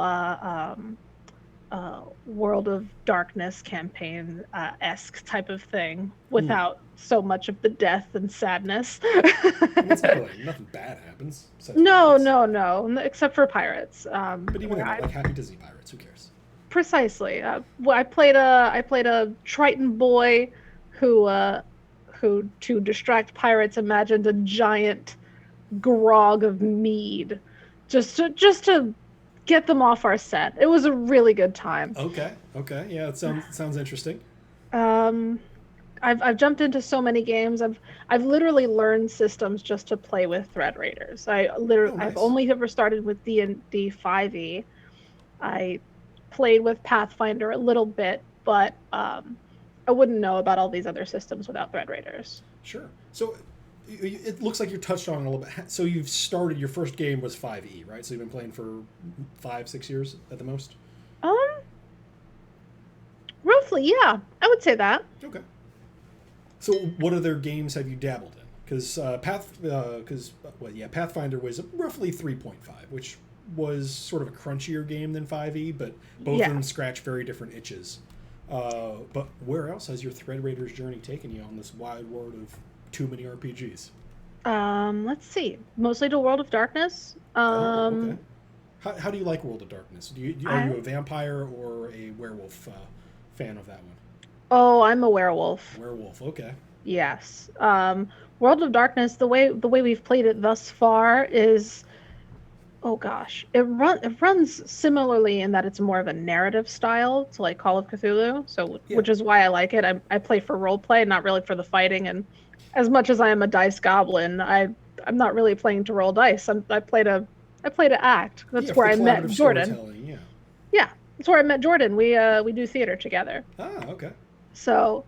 World of Darkness campaign esque type of thing, Hmm. without so much of the death and sadness. It's never like nothing bad happens besides No, pirates. no, no, except for pirates. But even Where then, I like Happy Disney Pirates, who cares? precisely, I played a Triton boy who to distract pirates imagined a giant grog of mead just to get them off our set. It was a really good time. Okay. Okay. Yeah, it sounds interesting. Um, I've jumped into so many games. I've literally learned systems just to play with Thread Raiders. Oh, I've nice. only ever started with D&D 5e. I played with Pathfinder a little bit, but I wouldn't know about all these other systems without Thread Raiders. Sure. So it looks like you touched on it a little bit. So you've started, your first game was 5e, right? So you've been playing for 5-6 years at the most? Um, Roughly, yeah, I would say that. Okay. So what other games have you dabbled in? Because Pathfinder was roughly 3.5, which was sort of a crunchier game than 5e, but both of them scratch very different itches. But where else has your Thread Raiders journey taken you on this wide world of too many RPGs? Let's see. Mostly to World of Darkness. Okay. How do you like World of Darkness? Are you a vampire or a werewolf fan of that one? Oh, I'm a werewolf. Werewolf, okay. Yes. World of Darkness, the way we've played it thus far is, oh gosh, it runs similarly in that it's more of a narrative style to like Call of Cthulhu. So which is why I like it. I play for role play, not really for the fighting. And as much as I am a dice goblin, I'm not really playing to roll dice. I play to act. That's where I met Jordan. Yeah, that's where I met Jordan. We do theater together. Ah, okay. So,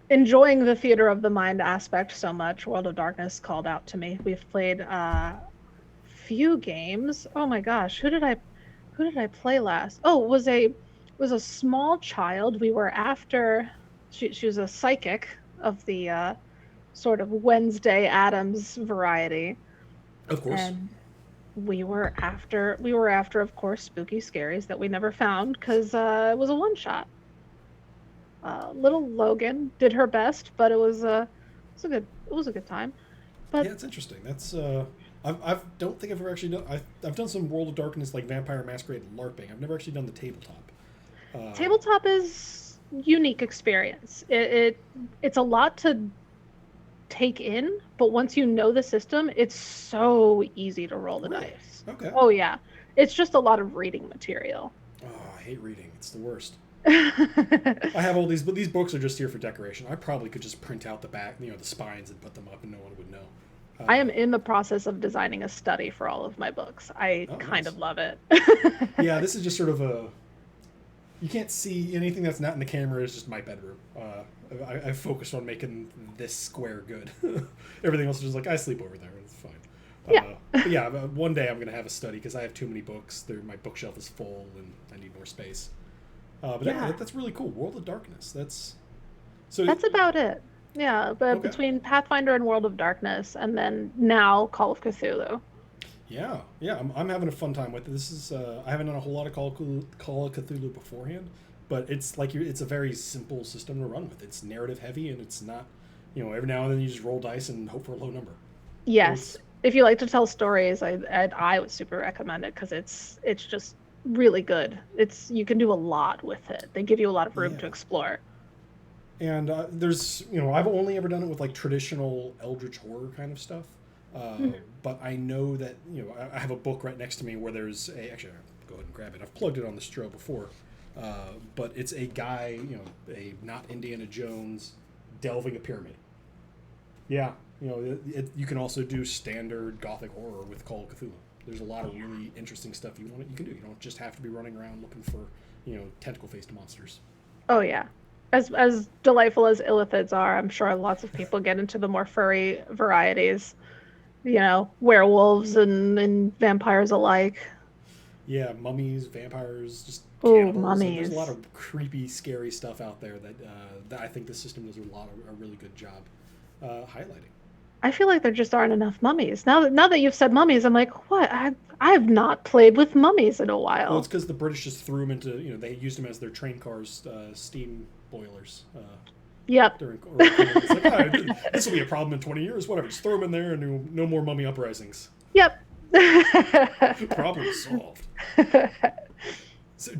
enjoying the theater of the mind aspect so much, World of Darkness called out to me. We've played few games. Oh my gosh, who did I play last? Oh, it was a small child. We were after. She was a psychic of the sort of Wednesday Addams variety. Of course. And we were after, of course, spooky scaries that we never found because it was a one shot. Little Logan did her best, but it was a good time. But yeah, it's interesting. That's I don't think I've ever actually done. I've done some World of Darkness like Vampire Masquerade LARPing. I've never actually done the tabletop. Tabletop is unique experience. It's a lot to take in, but once you know the system, it's so easy to roll the dice. Okay. Oh yeah, it's just a lot of reading material. Oh, I hate reading. It's the worst. I have all these, but these books are just here for decoration. I probably could just print out the back, the spines, and put them up, and no one would know. I am in the process of designing a study for all of my books. I kind of love it. Yeah, this is just sort of you can't see anything that's not in the camera. Is just my bedroom. I focused on making this square good. Everything else is just like, I sleep over there. It's fine. Yeah. One day I'm going to have a study because I have too many books. My bookshelf is full and I need more space. That's really cool. World of Darkness. That's about it. Yeah, but between Pathfinder and World of Darkness, and then now Call of Cthulhu. Yeah. I'm having a fun time with it. This is I haven't done a whole lot of Call of Cthulhu beforehand, but it's like it's a very simple system to run with. It's narrative heavy, and it's not, every now and then you just roll dice and hope for a low number. Yes, if you like to tell stories, I would super recommend it because it's just really good. You can do a lot with it. They give you a lot of room to explore. And there's, I've only ever done it with like traditional Eldritch horror kind of stuff. But I know that, I have a book right next to me where there's actually, I'll go ahead and grab it. I've plugged it on the Stro before. But it's a guy, not Indiana Jones delving a pyramid. Yeah. You can also do standard Gothic horror with Call of Cthulhu. There's a lot of really interesting stuff you can do. You don't just have to be running around looking for, tentacle-faced monsters. Oh, yeah. As delightful as illithids are, I'm sure lots of people get into the more furry varieties, werewolves and vampires alike. Yeah, mummies, vampires, just cannibals. Mummies. There's a lot of creepy, scary stuff out there that I think the system does a really good job highlighting. I feel like there just aren't enough mummies. Now that you've said mummies, I'm like, what? I've not played with mummies in a while. Well, it's because the British just threw them into, they used them as their train cars, steam boilers. Yep. It's like, this will be a problem in 20 years. Whatever, just throw them in there and no more mummy uprisings. Yep. Problem solved. So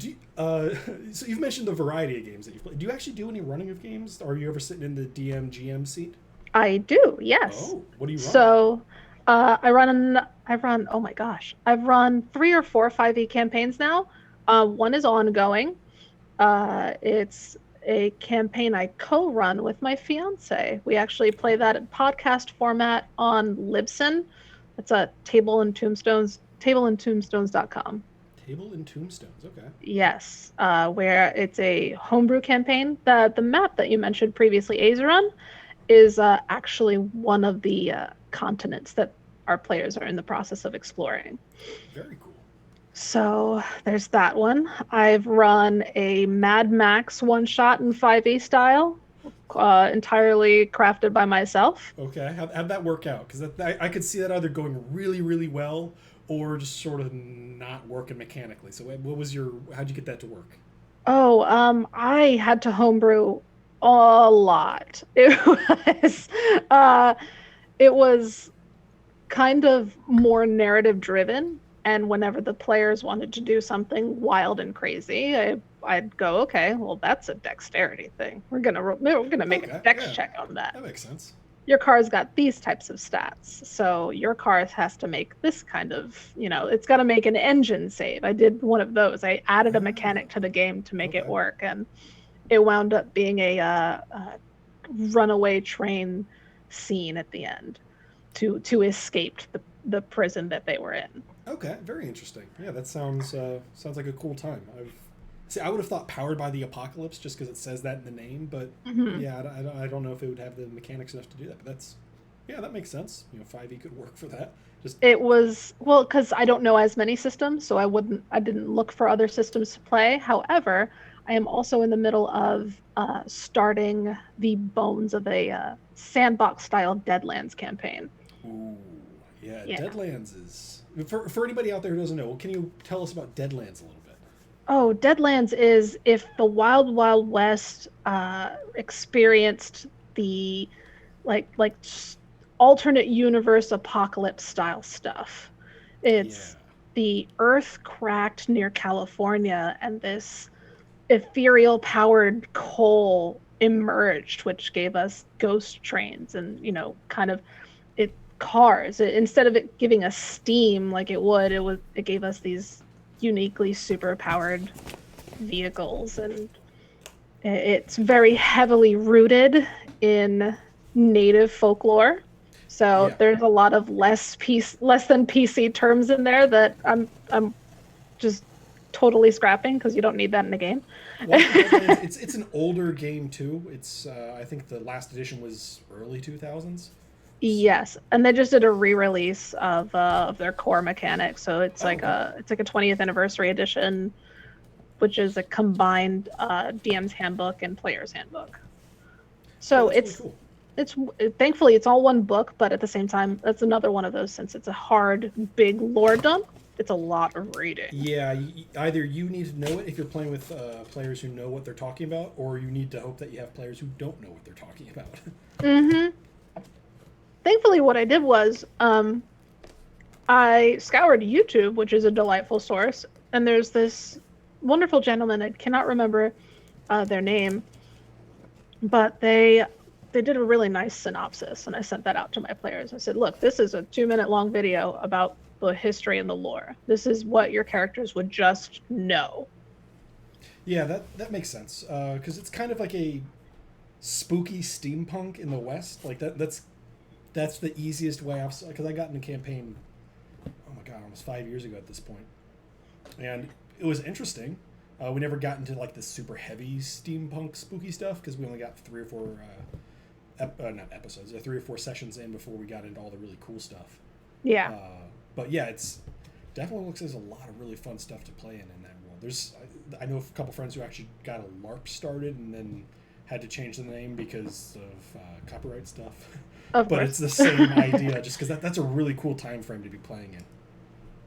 so you've mentioned the variety of games that you've played. Do you actually do any running of games? Are you ever sitting in the DM/GM seat? I do, yes. Oh, what do you run? So, I run. Oh my gosh, I've run 3 or 4 5e campaigns now. One is ongoing. It's a campaign I co-run with my fiance. We actually play that in podcast format on Libsyn. It's a tableandtombstones.com. Table and Tombstones. Okay. Yes, where it's a homebrew campaign. The map that you mentioned previously, Azeron, is actually one of the continents that our players are in the process of exploring. Very cool. So there's that one. I've run a Mad Max one-shot in 5e style, entirely crafted by myself. Okay. How'd that work out? Because I could see that either going really, really well or just sort of not working mechanically. So what was how'd you get that to work? Oh, I had to homebrew a lot. Uh, it was kind of more narrative driven, and whenever the players wanted to do something wild and crazy, I'd go, okay, well, that's a dexterity thing. We're gonna make a dex check on that. That makes sense. Your car's got these types of stats, so your car has to make this kind of, it's got to make an engine save. I did one of those. I added a mechanic to the game to make it work, and it wound up being a runaway train scene at the end to escape the prison that they were in. Okay, very interesting. Yeah, that sounds like a cool time. I would have thought Powered by the Apocalypse just because it says that in the name, but yeah, I don't know if it would have the mechanics enough to do that. But that makes sense. 5e could work for that. It was, well, because I don't know as many systems, so I didn't look for other systems to play. However, I am also in the middle of starting the bones of a sandbox style Deadlands campaign. Ooh, yeah. Deadlands is for anybody out there who doesn't know. Can you tell us about Deadlands a little bit? Oh, Deadlands is if the Wild Wild West experienced the like alternate universe apocalypse style stuff. It's the Earth cracked near California, and this ethereal powered coal emerged, which gave us ghost trains and kind of cars. Instead of it giving us steam like it gave us these uniquely super powered vehicles, and it's very heavily rooted in native folklore. So there's a lot of less than PC terms in there that I'm just totally scrapping because you don't need that in the game. Well, it's an older game too. It's I think the last edition was early 2000s. Yes, and they just did a re-release of their core mechanics, so it's like a 20th anniversary edition, which is a combined DM's handbook and player's handbook. So it's really cool. Thankfully it's all one book, but at the same time that's another one of those, since it's a hard big lore dump, it's a lot of reading. Yeah, either you need to know it if you're playing with players who know what they're talking about, or you need to hope that you have players who don't know what they're talking about. Mm-hmm. Thankfully, what I did was I scoured YouTube, which is a delightful source, and there's this wonderful gentleman, I cannot remember their name, but they did a really nice synopsis, and I sent that out to my players. I said, look, this is a 2-minute long video about the history and the lore. This is what your characters would just know. Yeah, that makes sense, because it's kind of like a spooky steampunk in the West. Like that's the easiest way I've, because I got in a campaign, oh my god, almost 5 years ago at this point, and it was interesting. We never got into like the super heavy steampunk spooky stuff because we only got 3 or 4 not episodes, 3 or 4 sessions in before we got into all the really cool stuff. Yeah. But yeah, it's definitely looks like there's a lot of really fun stuff to play in that world. I know a couple friends who actually got a LARP started and then had to change the name because of copyright stuff. Of but course. It's the same idea, just because that's a really cool time frame to be playing in.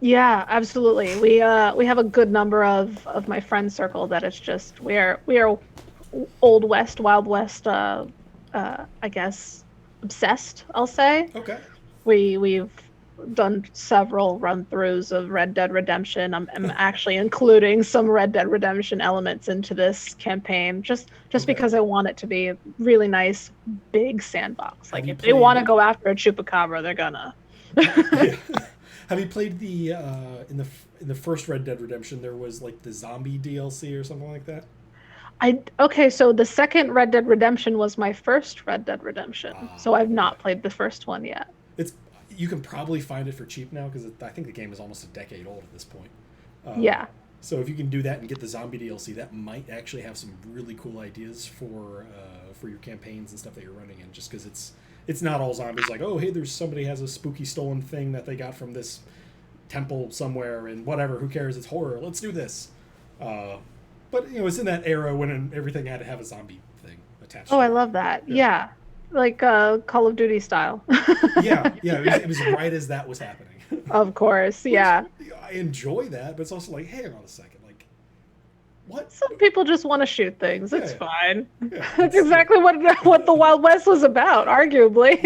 Yeah, absolutely. We have a good number of my friend circle that it's just we are Old West, Wild West, I guess obsessed, I'll say. Okay. We've done several run-throughs of Red Dead Redemption. I'm actually including some Red Dead Redemption elements into this campaign just because I want it to be a really nice big sandbox. Like if they want to go after a chupacabra, they're gonna. Yeah. Have you played the in the first Red Dead Redemption? There was like the zombie DLC or something like that. Okay, so the second Red Dead Redemption was my first Red Dead Redemption, so I've not played the first one yet. You can probably find it for cheap now because I think the game is almost a decade old at this point. Yeah. So if you can do that and get the zombie DLC, that might actually have some really cool ideas for your campaigns and stuff that you're running in. Just because it's not all zombies. Like, oh, hey, there's somebody has a spooky stolen thing that they got from this temple somewhere, and whatever. Who cares? It's horror. Let's do this. But it's in that era when everything had to have a zombie thing attached. Oh, to I it. love that. Yeah. Like Call of Duty style. Yeah. It was right as that was happening. Of course, yeah. Which, I enjoy that, but it's also like, hang on a second, like, what? Some people just want to shoot things. It's fine. Yeah, That's exactly what the Wild West was about, arguably.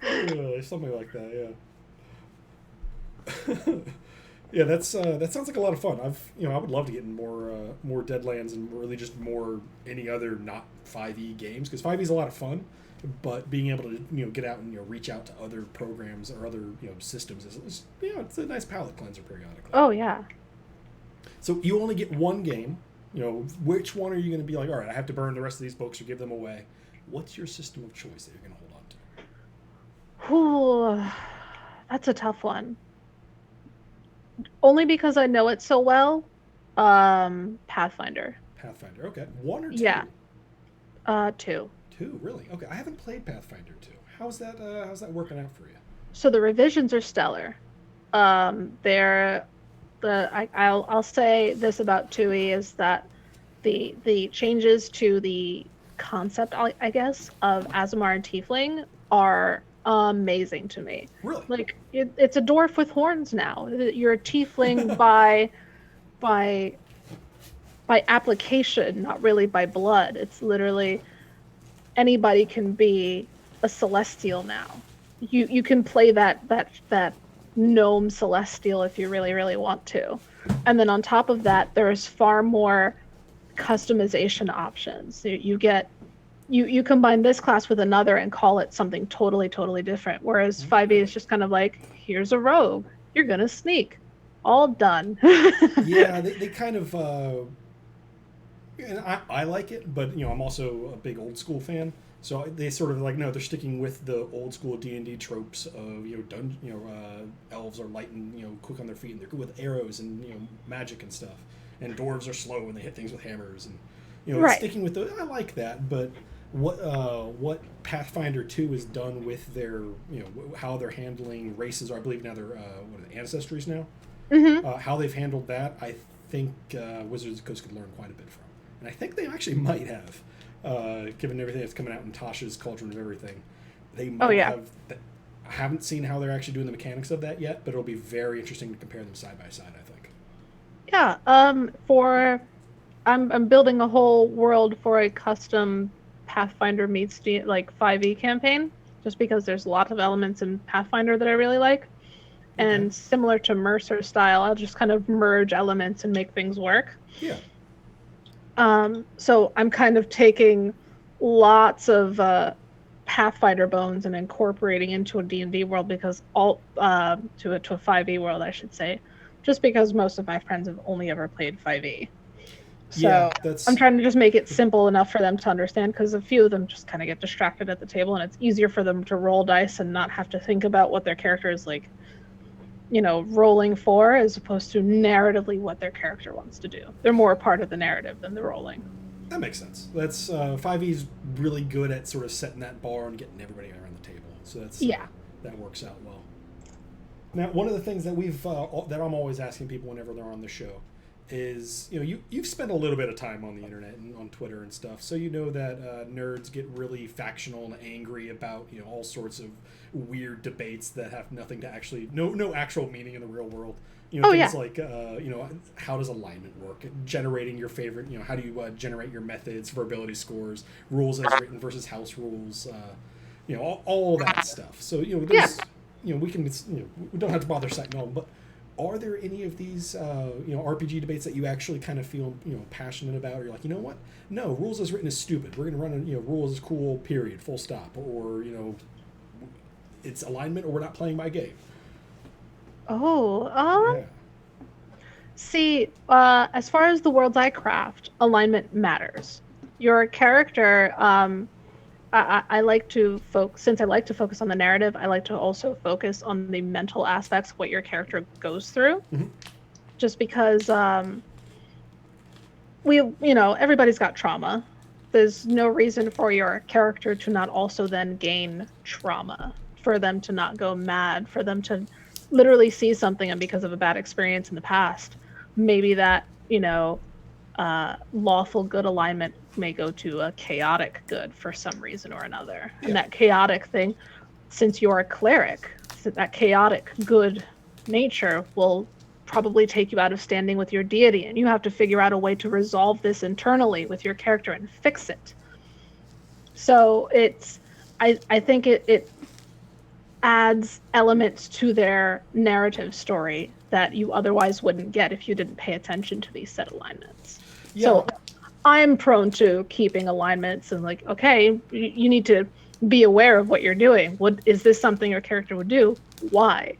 Yeah, something like that. Yeah. Yeah, that sounds like a lot of fun. I would love to get in more Deadlands and really just more any other not 5e games, because 5e is a lot of fun, but being able to get out and reach out to other programs or other systems is it's a nice palate cleanser periodically. Oh yeah. So you only get one game. Which one are you going to be like? All right, I have to burn the rest of these books or give them away. What's your system of choice that you're going to hold on to? Ooh, that's a tough one. Only because I know it so well. Pathfinder. Pathfinder. Okay, 1 or 2? Yeah. 2. 2, really? Okay, I haven't played Pathfinder 2. How's that working out for you? So the revisions are stellar. I'll say this about 2e is that the changes to the concept, I guess, of Aasimar and Tiefling are amazing to me. Really? Like it's a dwarf with horns now. You're a Tiefling by application, not really by blood. It's literally anybody can be a celestial now. You can play that gnome celestial if you really, really want to. And then on top of that, there's far more customization options. You combine this class with another and call it something totally, totally different. Whereas 5e is just kind of like, here's a rogue. You're going to sneak. All done. Yeah, they kind of... and I like it, but I'm also a big old school fan. So they sort of they're sticking with the old school D&D tropes of elves are light and quick on their feet and they're good with arrows and magic and stuff, and dwarves are slow and they hit things with hammers and right. Sticking with I like that, but what Pathfinder 2 has done with their how they're handling races, or I believe now they're ancestries now, how they've handled that, I think Wizards of the Coast could learn quite a bit from, and I think they actually might have. Given everything that's coming out in Tasha's Cauldron of Everything, they might have. I haven't seen how they're actually doing the mechanics of that yet, but it'll be very interesting to compare them side by side, I think. Yeah. I'm building a whole world for a custom Pathfinder meets 5e campaign, just because there's a lot of elements in Pathfinder that I really like, and similar to Mercer style, I'll just kind of merge elements and make things work. Yeah. So I'm kind of taking lots of Pathfinder bones and incorporating into a D&D world, because to a 5e world, I should say, just because most of my friends have only ever played 5e. So I'm trying to just make it simple enough for them to understand, because a few of them just kind of get distracted at the table, and it's easier for them to roll dice and not have to think about what their character is rolling for, as opposed to narratively what their character wants to do. They're more a part of the narrative than the rolling. That makes sense. That's 5e's really good at sort of setting that bar and getting everybody around the table. So that works out well. Now, one of the things that that I'm always asking people whenever they're on the show is, you've spent a little bit of time on the internet and on Twitter and stuff, so that nerds get really factional and angry about all sorts of weird debates that have nothing to actually no actual meaning in the real world. Things like how does alignment work, generating your favorite, how do you generate your methods for ability scores, rules as written versus house rules, all that stuff. So there's we can we don't have to bother citing all, but are there any of these RPG debates that you actually kind of feel passionate about, or you're like, what, no, rules as written is stupid, we're going to run rules is cool, period, full stop, or it's alignment, or we're not playing by game? See, as far as the worlds I craft, alignment matters. Your character, I like to since I like to focus on the narrative, I like to also focus on the mental aspects of what your character goes through. just because everybody's got trauma. There's no reason for your character to not also then gain trauma, for them to not go mad, for them to literally see something and because of a bad experience in the past, maybe that, lawful good alignment may go to a chaotic good for some reason or another. Yeah. And that chaotic thing, since you're a cleric, that chaotic good nature will probably take you out of standing with your deity, and you have to figure out a way to resolve this internally with your character and fix it. So I think it adds elements to their narrative story that you otherwise wouldn't get if you didn't pay attention to these set alignments. Yeah. So I'm prone to keeping alignments and like, okay, you need to be aware of what you're doing. Is this something your character would do? Why?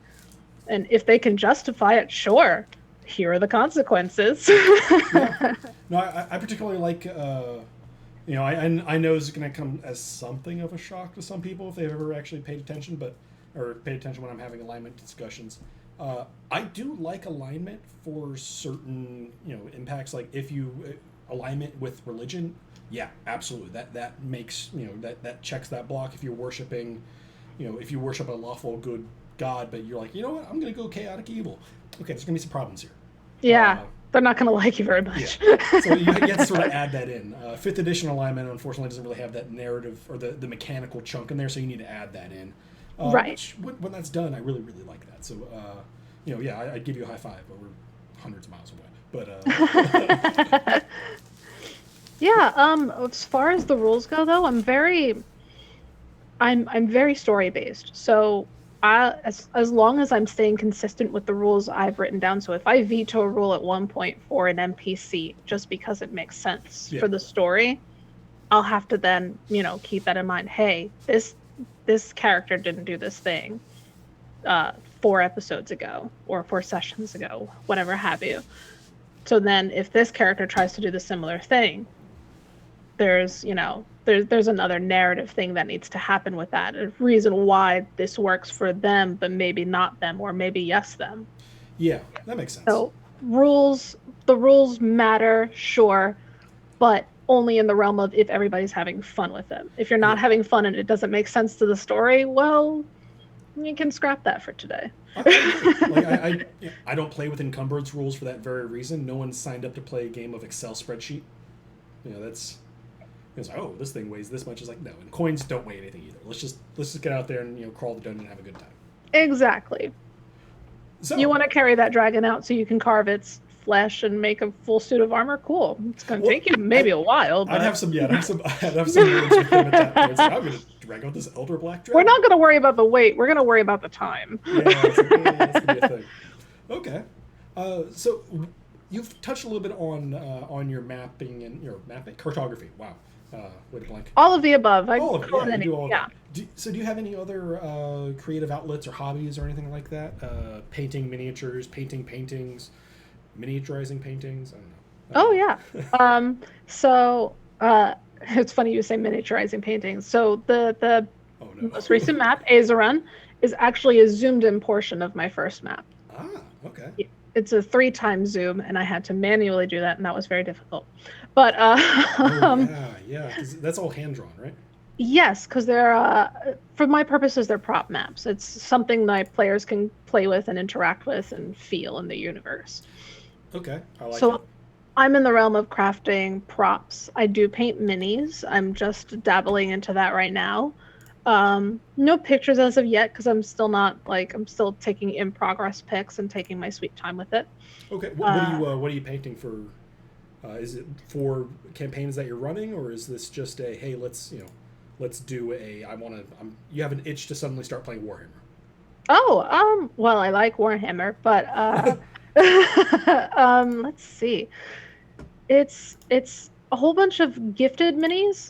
And if they can justify it, sure. Here are the consequences. Yeah. No, I particularly like, I know it's going to come as something of a shock to some people if they've ever actually paid attention, when I'm having alignment discussions. I do like alignment for certain, impacts. Like if you alignment with religion, yeah, absolutely. That makes, that checks that block. If you're worshiping, if you worship a lawful good God, but you're like, you know what, I'm going to go chaotic evil. Okay, there's going to be some problems here. Yeah, they're not going to like you very much. Yeah. So you have to sort of add that in. 5th edition alignment, unfortunately, doesn't really have that narrative or the mechanical chunk in there, so you need to add that in. Right. Which, when that's done, I really, really like that. So, I'd give you a high five, but we're hundreds of miles away. But yeah. As far as the rules go, though, I'm very story based. So as long as I'm staying consistent with the rules I've written down. So if I veto a rule at one point for an NPC just because it makes sense for the story, I'll have to then, keep that in mind. Hey, this character didn't do this thing 4 episodes ago or 4 sessions ago, whatever have you. So then if this character tries to do the similar thing, there's another narrative thing that needs to happen with that. A reason why this works for them, but maybe not them, or maybe yes them. Yeah, that makes sense. So the rules matter, sure, but only in the realm of if everybody's having fun with them. If you're not having fun and it doesn't make sense to the story, well, you can scrap that for today. I don't play with encumbrance rules for that very reason. No one signed up to play a game of Excel spreadsheet. It's like, oh, this thing weighs this much. It's like, no, and coins don't weigh anything either. Let's just get out there and crawl the dungeon and have a good time. Exactly. So you want to carry that dragon out so you can carve its flesh and make a full suit of armor? Cool. It's going to take you maybe a while. But... I'd have some words with him at that point. Like, I'm going to drag out this elder black dragon. We're not going to worry about the weight. We're going to worry about the time. That's going to be a thing. Okay. So you've touched a little bit on your mapping and your cartography. Wow. Way to blank. All of the above. All of it. Yeah, you do all of it. So do you have any other creative outlets or hobbies or anything like that? Painting miniatures, painting paintings, miniaturizing paintings? I don't know. So it's funny you say miniaturizing paintings. So the most recent map, Azeron, is actually a zoomed in portion of my first map. Ah, okay. It's a 3-time zoom, and I had to manually do that, and that was very difficult. But that's all hand drawn, right? Yes, because they're for my purposes, they're prop maps. It's something my players can play with and interact with and feel in the universe. Okay, I like so it. I'm in the realm of crafting props. I do paint minis. I'm just dabbling into that right now. No pictures as of yet because I'm still not I'm still taking in progress pics and taking my sweet time with it. Okay, what are you painting for? Is it for campaigns that you're running, or is this just a hey, let's do a you have an itch to suddenly start playing Warhammer? Well, I like Warhammer, but let's see. It's a whole bunch of gifted minis.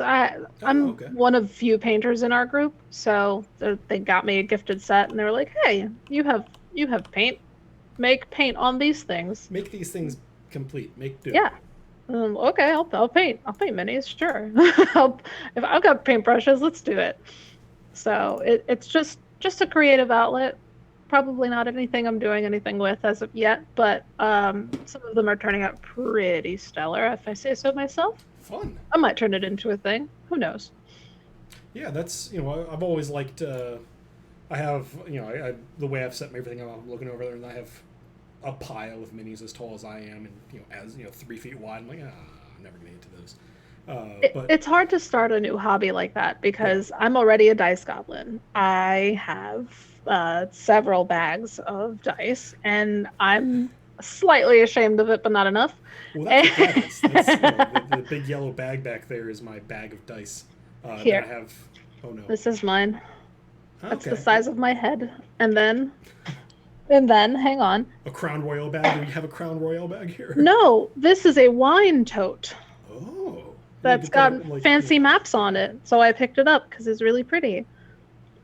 I'm one of few painters in our group, so they got me a gifted set, and they were like, "Hey, you have paint. Make paint on these things. Make these things complete. Make do." Yeah. Okay, I'll paint. I'll paint minis, sure. If I've got paintbrushes, let's do it. So it's just a creative outlet, Probably not anything I'm doing anything with as of yet, but some of them are turning out pretty stellar, if I say so myself. Fun. I might turn it into a thing. Who knows? Yeah, that's, I've always liked. I have, the way I've set everything up. I'm looking over there, and I have a pile of minis as tall as I am, and as 3 feet wide. I'm like, I'm never gonna get to those. But It's hard to start a new hobby like that because I'm already a dice goblin. I have several bags of dice, and I'm slightly ashamed of it, but not enough. well, that's what that is. That's, the big yellow bag back there is my bag of dice. Here. That I have. Oh no. This is mine. That's Okay. the size of my head. And then, hang on. A Crown Royal bag? Do we have a Crown Royal bag here? No, this is a wine tote Oh. that's got fancy maps on it. So I picked it up because it's really pretty.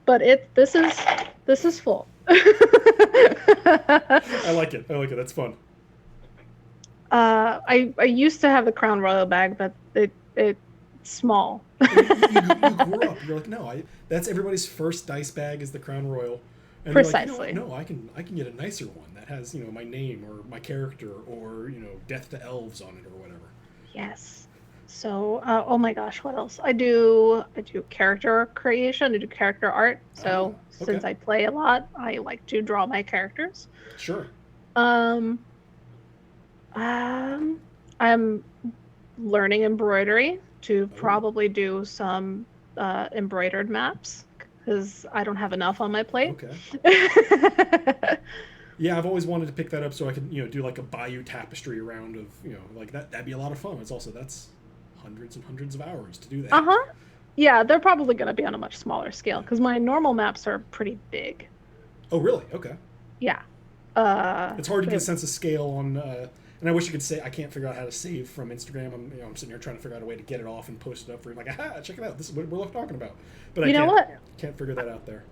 But this is full. I like it. That's fun. I used to have the Crown Royal bag, but it's small. You grew up. You're like, no, that's everybody's first dice bag is the Crown Royal. And Precisely. You're like, no, I can get a nicer one that has my name or my character or Death to Elves on it or whatever. Yes. So, oh my gosh, what else? I do character creation. I do character art. So okay. since I play a lot, I like to draw my characters. Sure. I'm learning embroidery to probably do some embroidered maps because I don't have enough on my plate. Okay. Yeah, I've always wanted to pick that up so I can, do like a Bayou Tapestry round of, like that'd be a lot of fun. That's hundreds and hundreds of hours to do that. Uh-huh. Yeah, they're probably going to be on a much smaller scale because my normal maps are pretty big. Oh, really? Okay. Yeah. It's hard to get a sense of scale on, and I wish you could say, I can't figure out how to save from Instagram. I'm sitting here trying to figure out a way to get it off and post it up for you. Like, check it out. This is what we're talking about. But I can't figure that out there.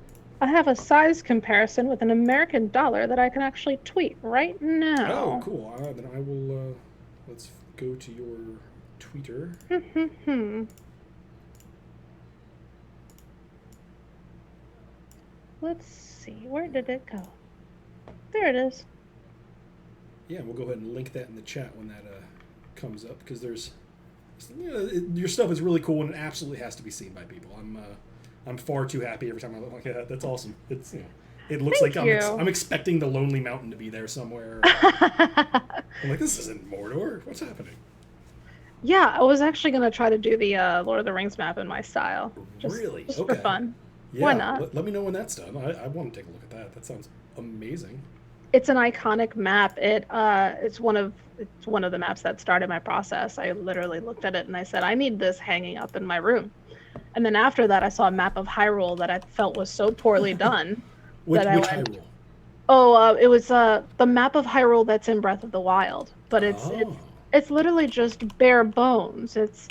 I have a size comparison with an American dollar that I can actually tweet right now. Oh, cool. Then I will, let's go to your Twitter. Let's see. Where did it go? There it is. Yeah, we'll go ahead and link that in the chat when that comes up because there's, your stuff is really cool and it absolutely has to be seen by people. I'm far too happy every time I look like that. That's awesome. It's it looks Thank like you. I'm expecting the Lonely Mountain to be there somewhere. I'm like, this isn't Mordor. What's happening? Yeah, I was actually gonna try to do the Lord of the Rings map in my style. Really? Just Okay. for fun. Yeah, Why not? Let me know when that's done. I want to take a look at that. That sounds amazing. It's an iconic map. It's one of the maps that started my process. I literally looked at it and I said, I need this hanging up in my room. And then after that, I saw a map of Hyrule that I felt was so poorly done. Which Hyrule? Hyrule? It was the map of Hyrule that's in Breath of the Wild. But it's literally just bare bones. It's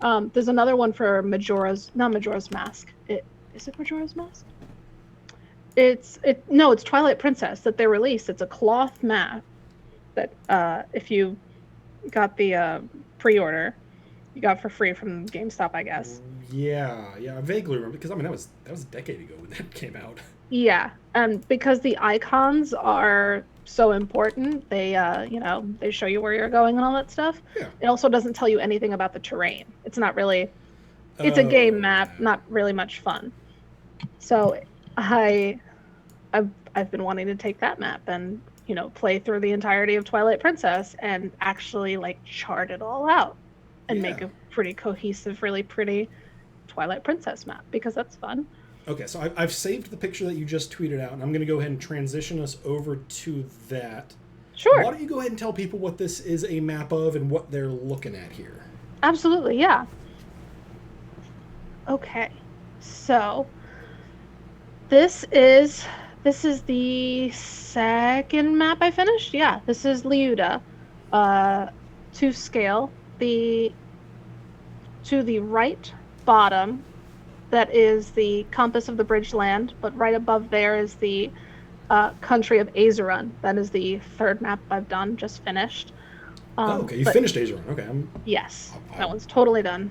there's another one for not Majora's Mask. Is it Majora's Mask? It's Twilight Princess that they released. It's a cloth map that if you got the pre-order, you got for free from GameStop, I guess. Yeah, I vaguely remember because that was a decade ago when that came out. Yeah, and because the icons are so important, they they show you where you're going and all that stuff. Yeah. It also doesn't tell you anything about the terrain. It's not really. It's a game map, not really much fun. So I've been wanting to take that map and play through the entirety of Twilight Princess and actually chart it all out and make a pretty cohesive, really pretty Twilight Princess map because that's fun. Okay, so I've saved the picture that you just tweeted out, and I'm going to go ahead and transition us over to that. Sure. Why don't you go ahead and tell people what this is a map of and what they're looking at here? Absolutely, yeah. Okay, so this is the second map I finished. Yeah, this is Liuda. To scale, to the right bottom, that is the compass of the bridge land, but right above there is the country of Azeron. That is the third map I've done, just finished. Okay, you finished Azeron. Okay. Yes, that one's totally done.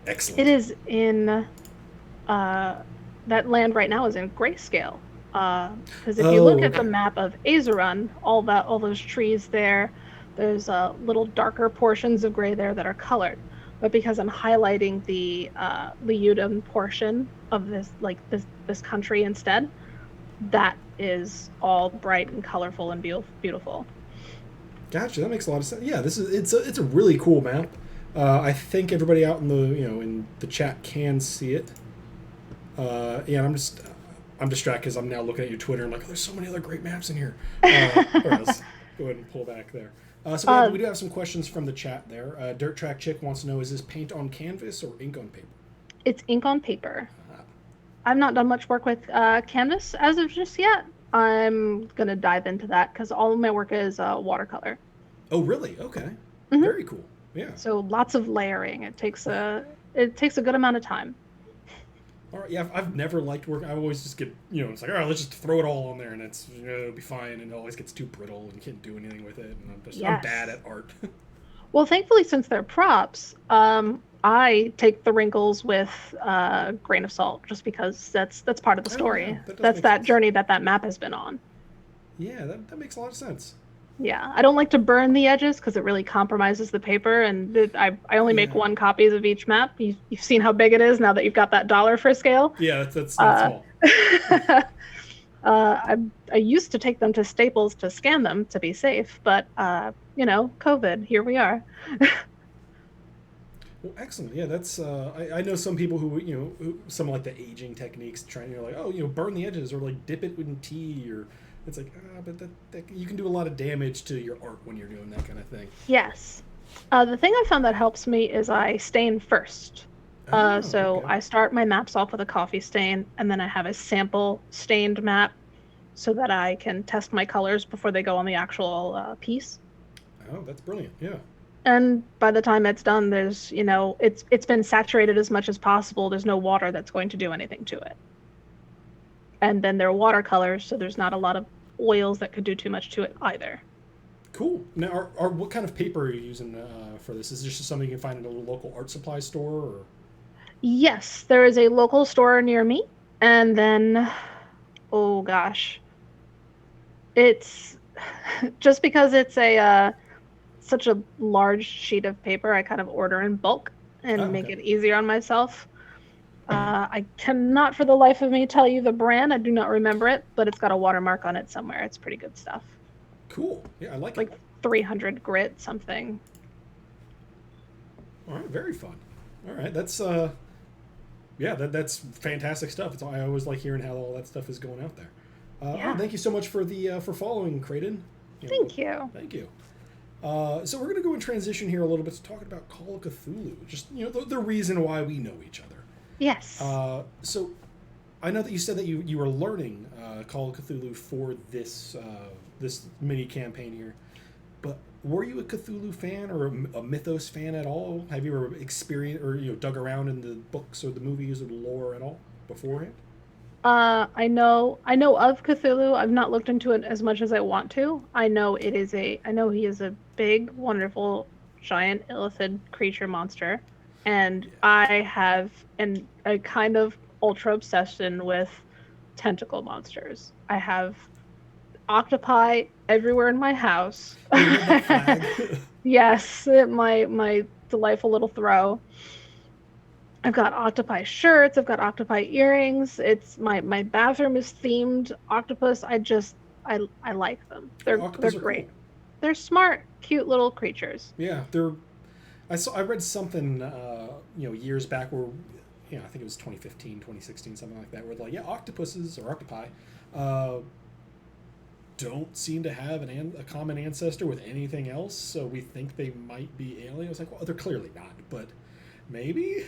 Excellent. It is in, that land right now is in grayscale. Because if you look at the map of Azeron, all those trees there, there's little darker portions of gray there that are colored. But because I'm highlighting the Leuden portion of this country instead, that is all bright and colorful and beautiful. Gotcha. That makes a lot of sense. Yeah, it's a really cool map. I think everybody out in the chat can see it. Yeah, I'm distracted because I'm now looking at your Twitter and like, oh, there's so many other great maps in here. Or else, go ahead and pull back there. So we do have some questions from the chat there. Dirt Track Chick wants to know: is this paint on canvas or ink on paper? It's ink on paper. I've not done much work with canvas as of just yet. I'm gonna dive into that because all of my work is watercolor. Oh, really? Okay. Mm-hmm. Very cool. Yeah. So lots of layering. It takes a good amount of time. All right. Yeah, I've never liked work. I always just get, it's like, all right, let's just throw it all on there, and it's it'll be fine. And it always gets too brittle, and you can't do anything with it. And I'm bad at art. Well, thankfully, since they're props, I take the wrinkles with a grain of salt, just because that's part of the story. Yeah, that's that sense. Journey that map has been on. Yeah, that makes a lot of sense. Yeah, I don't like to burn the edges because it really compromises the paper, and I only make one copies of each map. You've seen how big it is now that you've got that dollar for scale. Yeah, that's small. I used to take them to Staples to scan them to be safe, but COVID, here we are. Well, excellent. Yeah, that's. I know some people who some like the aging techniques, trying like, burn the edges or like dip it in tea, or it's like, but that you can do a lot of damage to your art when you're doing that kind of thing. Yes, the thing I found that helps me is I stain first. So okay. I start my maps off with a coffee stain, and then I have a sample stained map, so that I can test my colors before they go on the actual piece. Oh, that's brilliant. Yeah. And by the time it's done, there's, it's been saturated as much as possible. There's no water that's going to do anything to it. And then there are watercolors, so there's not a lot of oils that could do too much to it either. Cool. Now, what kind of paper are you using for this? Is this just something you can find in a local art supply store? Or? Yes, there is a local store near me. And then, oh gosh, it's just because it's such a large sheet of paper, I kind of order in bulk and make it easier on myself. I cannot for the life of me tell you the brand. I do not remember it, but it's got a watermark on it somewhere. It's pretty good stuff. Cool. Yeah, I like it. Like 300 grit something. All right, very fun. All right, that's that's fantastic stuff. I always like hearing how all that stuff is going out there. Thank you so much for for following, Creighton. Thank you. Thank you. So we're going to go and transition here a little bit to talking about Call of Cthulhu. Just, the reason why we know each other. Yes. So I know that you said that you were learning Call of Cthulhu for this mini campaign here. But were you a Cthulhu fan or a Mythos fan at all? Have you ever experienced or dug around in the books or the movies or the lore at all beforehand? I know of Cthulhu. I've not looked into it as much as I want to. I know he is a big, wonderful, giant illithid creature monster. And I have a kind of ultra obsession with tentacle monsters. I have octopi everywhere in my house. Yes, my delightful little throw. I've got octopi shirts. I've got octopi earrings. It's my bathroom is themed octopus. I like them. They're great. Cool. They're smart, cute little creatures. Yeah, I read something years back where I think it was 2015, 2016, something like that, where octopuses or octopi don't seem to have a common ancestor with anything else, so we think they might be alien. I was like, well, they're clearly not, but maybe.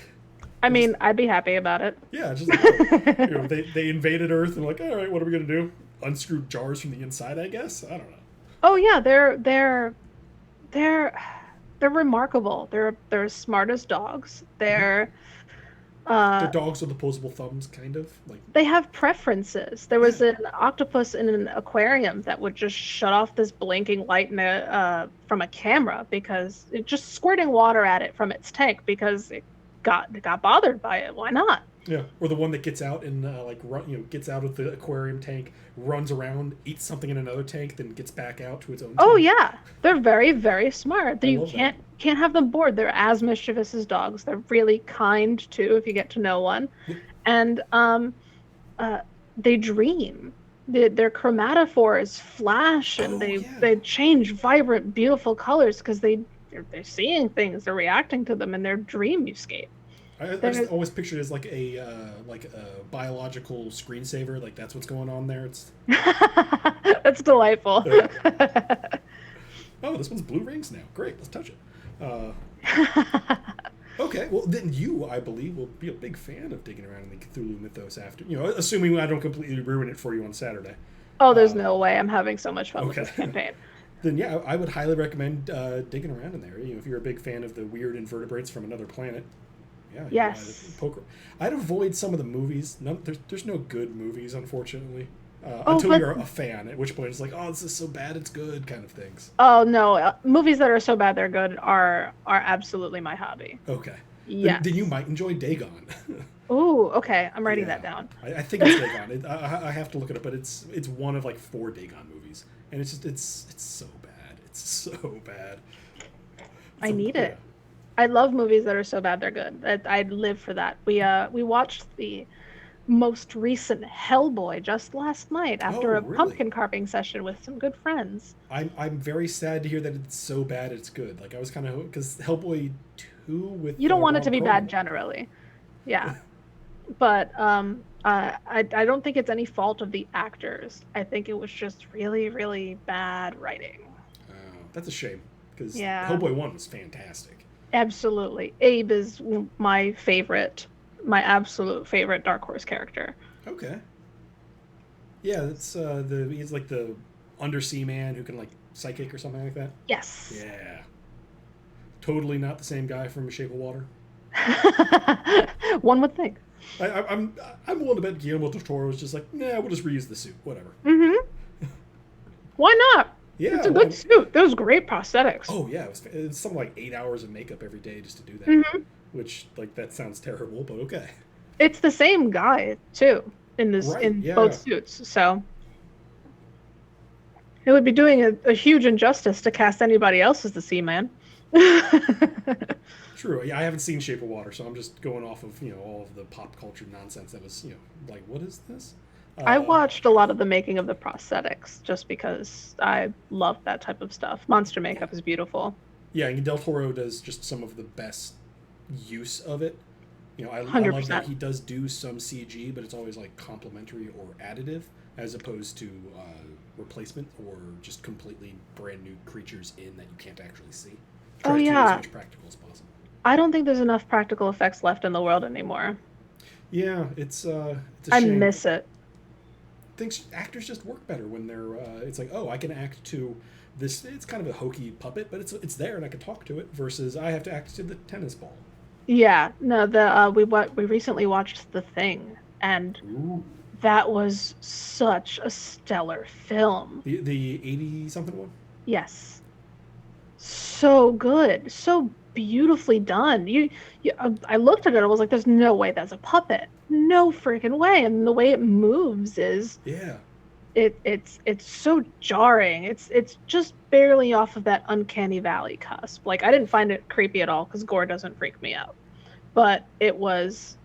I mean, I'd be happy about it. Yeah, just they invaded Earth and all right, what are we gonna do? Unscrew jars from the inside, I guess. I don't know. Oh yeah, they're remarkable. They're as smart as dogs. They're dogs with opposable thumbs, kind of like. They have preferences. There was an octopus in an aquarium that would just shut off this blinking light from a camera because it just squirting water at it from its tank because it got bothered by it. Why not? Yeah, or the one that gets out and gets out of the aquarium tank, runs around, eats something in another tank, then gets back out to its own Oh tank. yeah, they're very, very smart. I You love that. can't have them bored. They're as mischievous as dogs. They're really kind too if you get to know one, Yeah. and uh, they dream. Their chromatophores flash and Oh they yeah. they change vibrant, beautiful colors because they're seeing things, they're reacting to them in their dreamscape. I just They're always pictured it as like a biological screensaver. Like that's what's going on there. It's that's delightful. oh, this one's blue rings now. Great, let's touch it. Uh, okay, well then you, I believe, will be a big fan of digging around in the Cthulhu mythos after assuming I don't completely ruin it for you on Saturday. Oh, there's Uh, no way. I'm having so much fun with okay. this campaign. Then yeah, I would highly recommend digging around in there. If you're a big fan of the weird invertebrates from another planet, yeah, Yes. poker. I'd avoid some of the movies. There's no good movies, unfortunately, Oh, until but you're a fan. At which point it's like, oh, this is so bad, it's good, kind of things. oh no, movies that are so bad they're good are absolutely my hobby. Okay, then you Yes. might enjoy Dagon. Ooh, okay. I'm writing Yeah, that down. I think it's Dagon. I have to look it up, but it's one of like 4 Dagon movies, and it's so bad. It's so bad. I need Yeah. it. I love movies that are so bad they're good. I'd live for that. We watched the most recent Hellboy just last night Oh, after a really? pumpkin carving session with some good friends. I'm very sad to hear that it's so bad it's good. Like I was kind of because Hellboy 2 with You don't want it Ron to be bad Perlman. generally. Yeah. But I don't think it's any fault of the actors. I think it was just really, really bad writing. That's a shame because Yeah, Hellboy 1 was fantastic. absolutely. Abe is my favorite, my absolute favorite Dark Horse character. Okay. Yeah, that's he's like the undersea man who can like psychic or something like that. Yes. Yeah. Totally not the same guy from Shape of Water. One would think. I'm willing to bet Guillermo del Toro was just like, nah, we'll just reuse the suit, whatever. Hmm. Why not? Yeah. It's a good suit. Those great prosthetics. Oh yeah, it was something like 8 hours of makeup every day just to do that. Hmm. Which like that sounds terrible, but okay. It's the same guy too Right. in Yeah. both suits. So it would be doing a huge injustice to cast anybody else as the Seaman. True. Yeah, I haven't seen Shape of Water, so I'm just going off of all of the pop culture nonsense that was like what is this? I Uh, watched a lot of the making of the prosthetics just because I love that type of stuff. Monster makeup is beautiful. yeah, and Del Toro does just some of the best use of it. I like that 100%. he does do some CG, but it's always like complementary or additive as opposed to replacement or just completely brand new creatures in that you can't actually see. Oh Try to keep it as yeah. much practical as possible. I don't think there's enough practical effects left in the world anymore. Yeah, it's a I shame. miss it. Thinks actors just work better when they're. It's like, oh, I can act to this. It's kind of a hokey puppet, but it's there and I can talk to it. Versus I have to act to the tennis ball. Yeah, no, we recently watched The Thing, and Ooh. that was such a stellar film. The 80 something one. Yes, so good, so beautifully done. I looked at it, I was like, "There's no way that's a puppet, no freaking way!" And the way it moves is Yeah. it's so jarring. It's just barely off of that uncanny valley cusp. Like I didn't find it creepy at all because gore doesn't freak me out, but it was.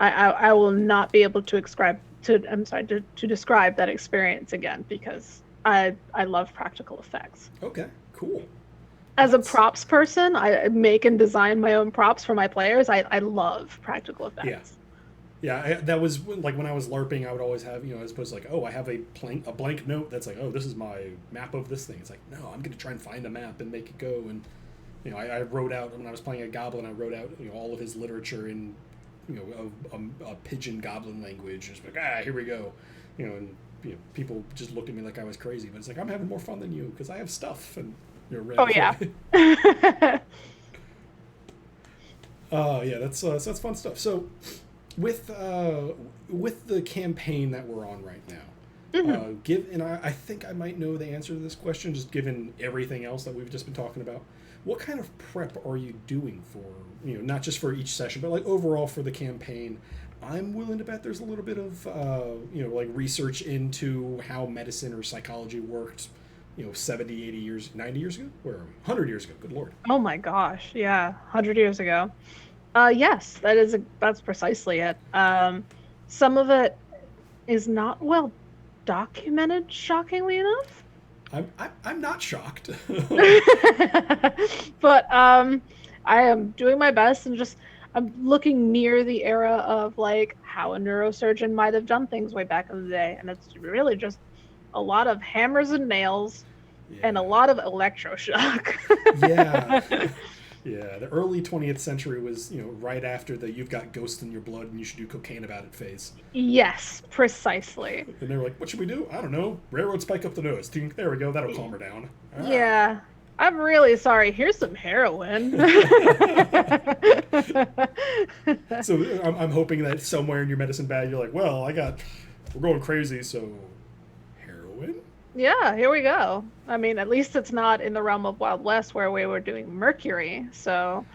I will not be able to describe to describe that experience again because I love practical effects. Okay. Cool. As a That's- props person, I make and design my own props for my players. I love practical effects. Yeah, that was like when I was LARPing, I would always have, as opposed to like, oh, I have a blank note that's like, oh, this is my map of this thing. It's like, no, I'm going to try and find a map and make it go. And, I wrote out, when I was playing a goblin, I wrote out, all of his literature in, a pigeon goblin language. Just like, here we go. And, people just looked at me like I was crazy. But it's like, I'm having more fun than you because I have stuff. And, Oh yeah. Yeah, that's fun stuff. So, with the campaign that we're on right now, Mhm. and I think I might know the answer to this question, just given everything else that we've just been talking about. What kind of prep are you doing for, not just for each session, but like overall for the campaign? I'm willing to bet there's a little bit of, like research into how medicine or psychology worked, 70, 80 years, 90 years ago, or 100 years ago. Good Lord. Oh my gosh, yeah, 100 years ago. Yes, that's precisely it. Some of it is not well documented, shockingly enough. I'm not shocked. But I am doing my best, and I'm looking near the era of like how a neurosurgeon might have done things way back in the day, and it's really just a lot of hammers and nails and a lot of electroshock. Yeah. Yeah, the early 20th century was, right after the "you've got ghosts in your blood and you should do cocaine about it" phase. Yes, precisely. And they were like, "What should we do? I don't know. Railroad spike up the nose. There we go. That'll calm her down." Yeah, I'm really sorry. Here's some heroin. So I'm hoping that somewhere in your medicine bag, you're like, "Well, we're going crazy, so heroin." Yeah, here we go. I mean, at least it's not in the realm of Wild West where we were doing mercury, so...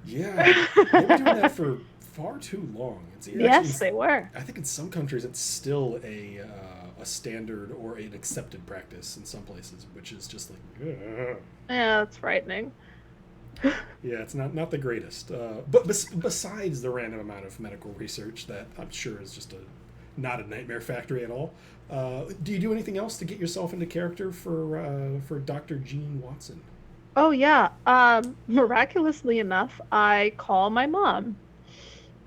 Yeah, they were doing that for far too long. Yes, they were. I think in some countries it's still a standard or an accepted practice in some places, which is just like... Ugh. Yeah, that's frightening. Yeah, it's not the greatest. But besides the random amount of medical research that I'm sure is just not a nightmare factory at all, do you do anything else to get yourself into character for Dr. Jean Watson? Oh, yeah. Miraculously enough, I call my mom.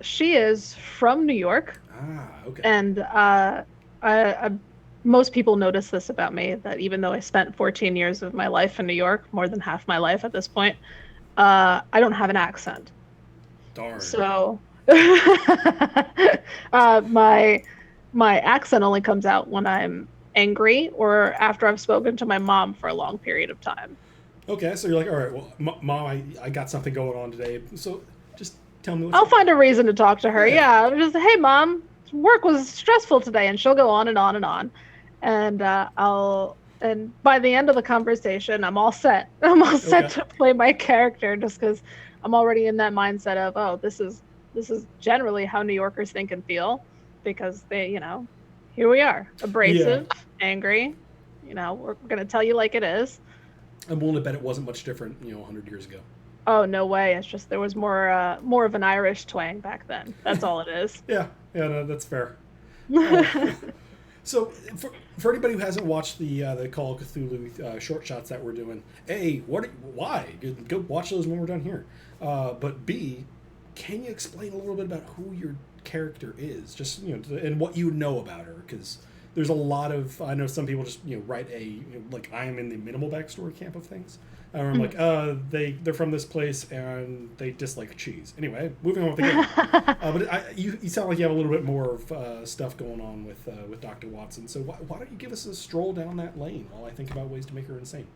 She is from New York. Ah, okay. And most people notice this about me, that even though I spent 14 years of my life in New York, more than half my life at this point, I don't have an accent. Darn. So my accent only comes out when I'm angry or after I've spoken to my mom for a long period of time. Okay, so you're like, all right, well, Mom, I got something going on today, so just tell me what's I'll find a reason to talk to her. Yeah, I'm just, hey, Mom, work was stressful today, and she'll go on and on and on. And and by the end of the conversation, I'm all set. I'm all set to play my character, just because I'm already in that mindset of, oh, this is generally how New Yorkers think and feel, because they, here we are, abrasive, angry, we're going to tell you like it is. I'm willing to bet it wasn't much different, 100 years ago. Oh, no way. It's just there was more of an Irish twang back then. That's all it is. Yeah, no, that's fair. So, for anybody who hasn't watched the Call of Cthulhu short shots that we're doing, A, why? Go watch those when we're done here. But B, can you explain a little bit about who your character is, just and what you know about her? Because there's a lot of, I know some people just write like I am in the minimal backstory camp of things. I'm like, they're from this place and they dislike cheese. Anyway, moving on with the game. But you sound like you have a little bit more of stuff going on with Dr. Watson. So why don't you give us a stroll down that lane while I think about ways to make her insane?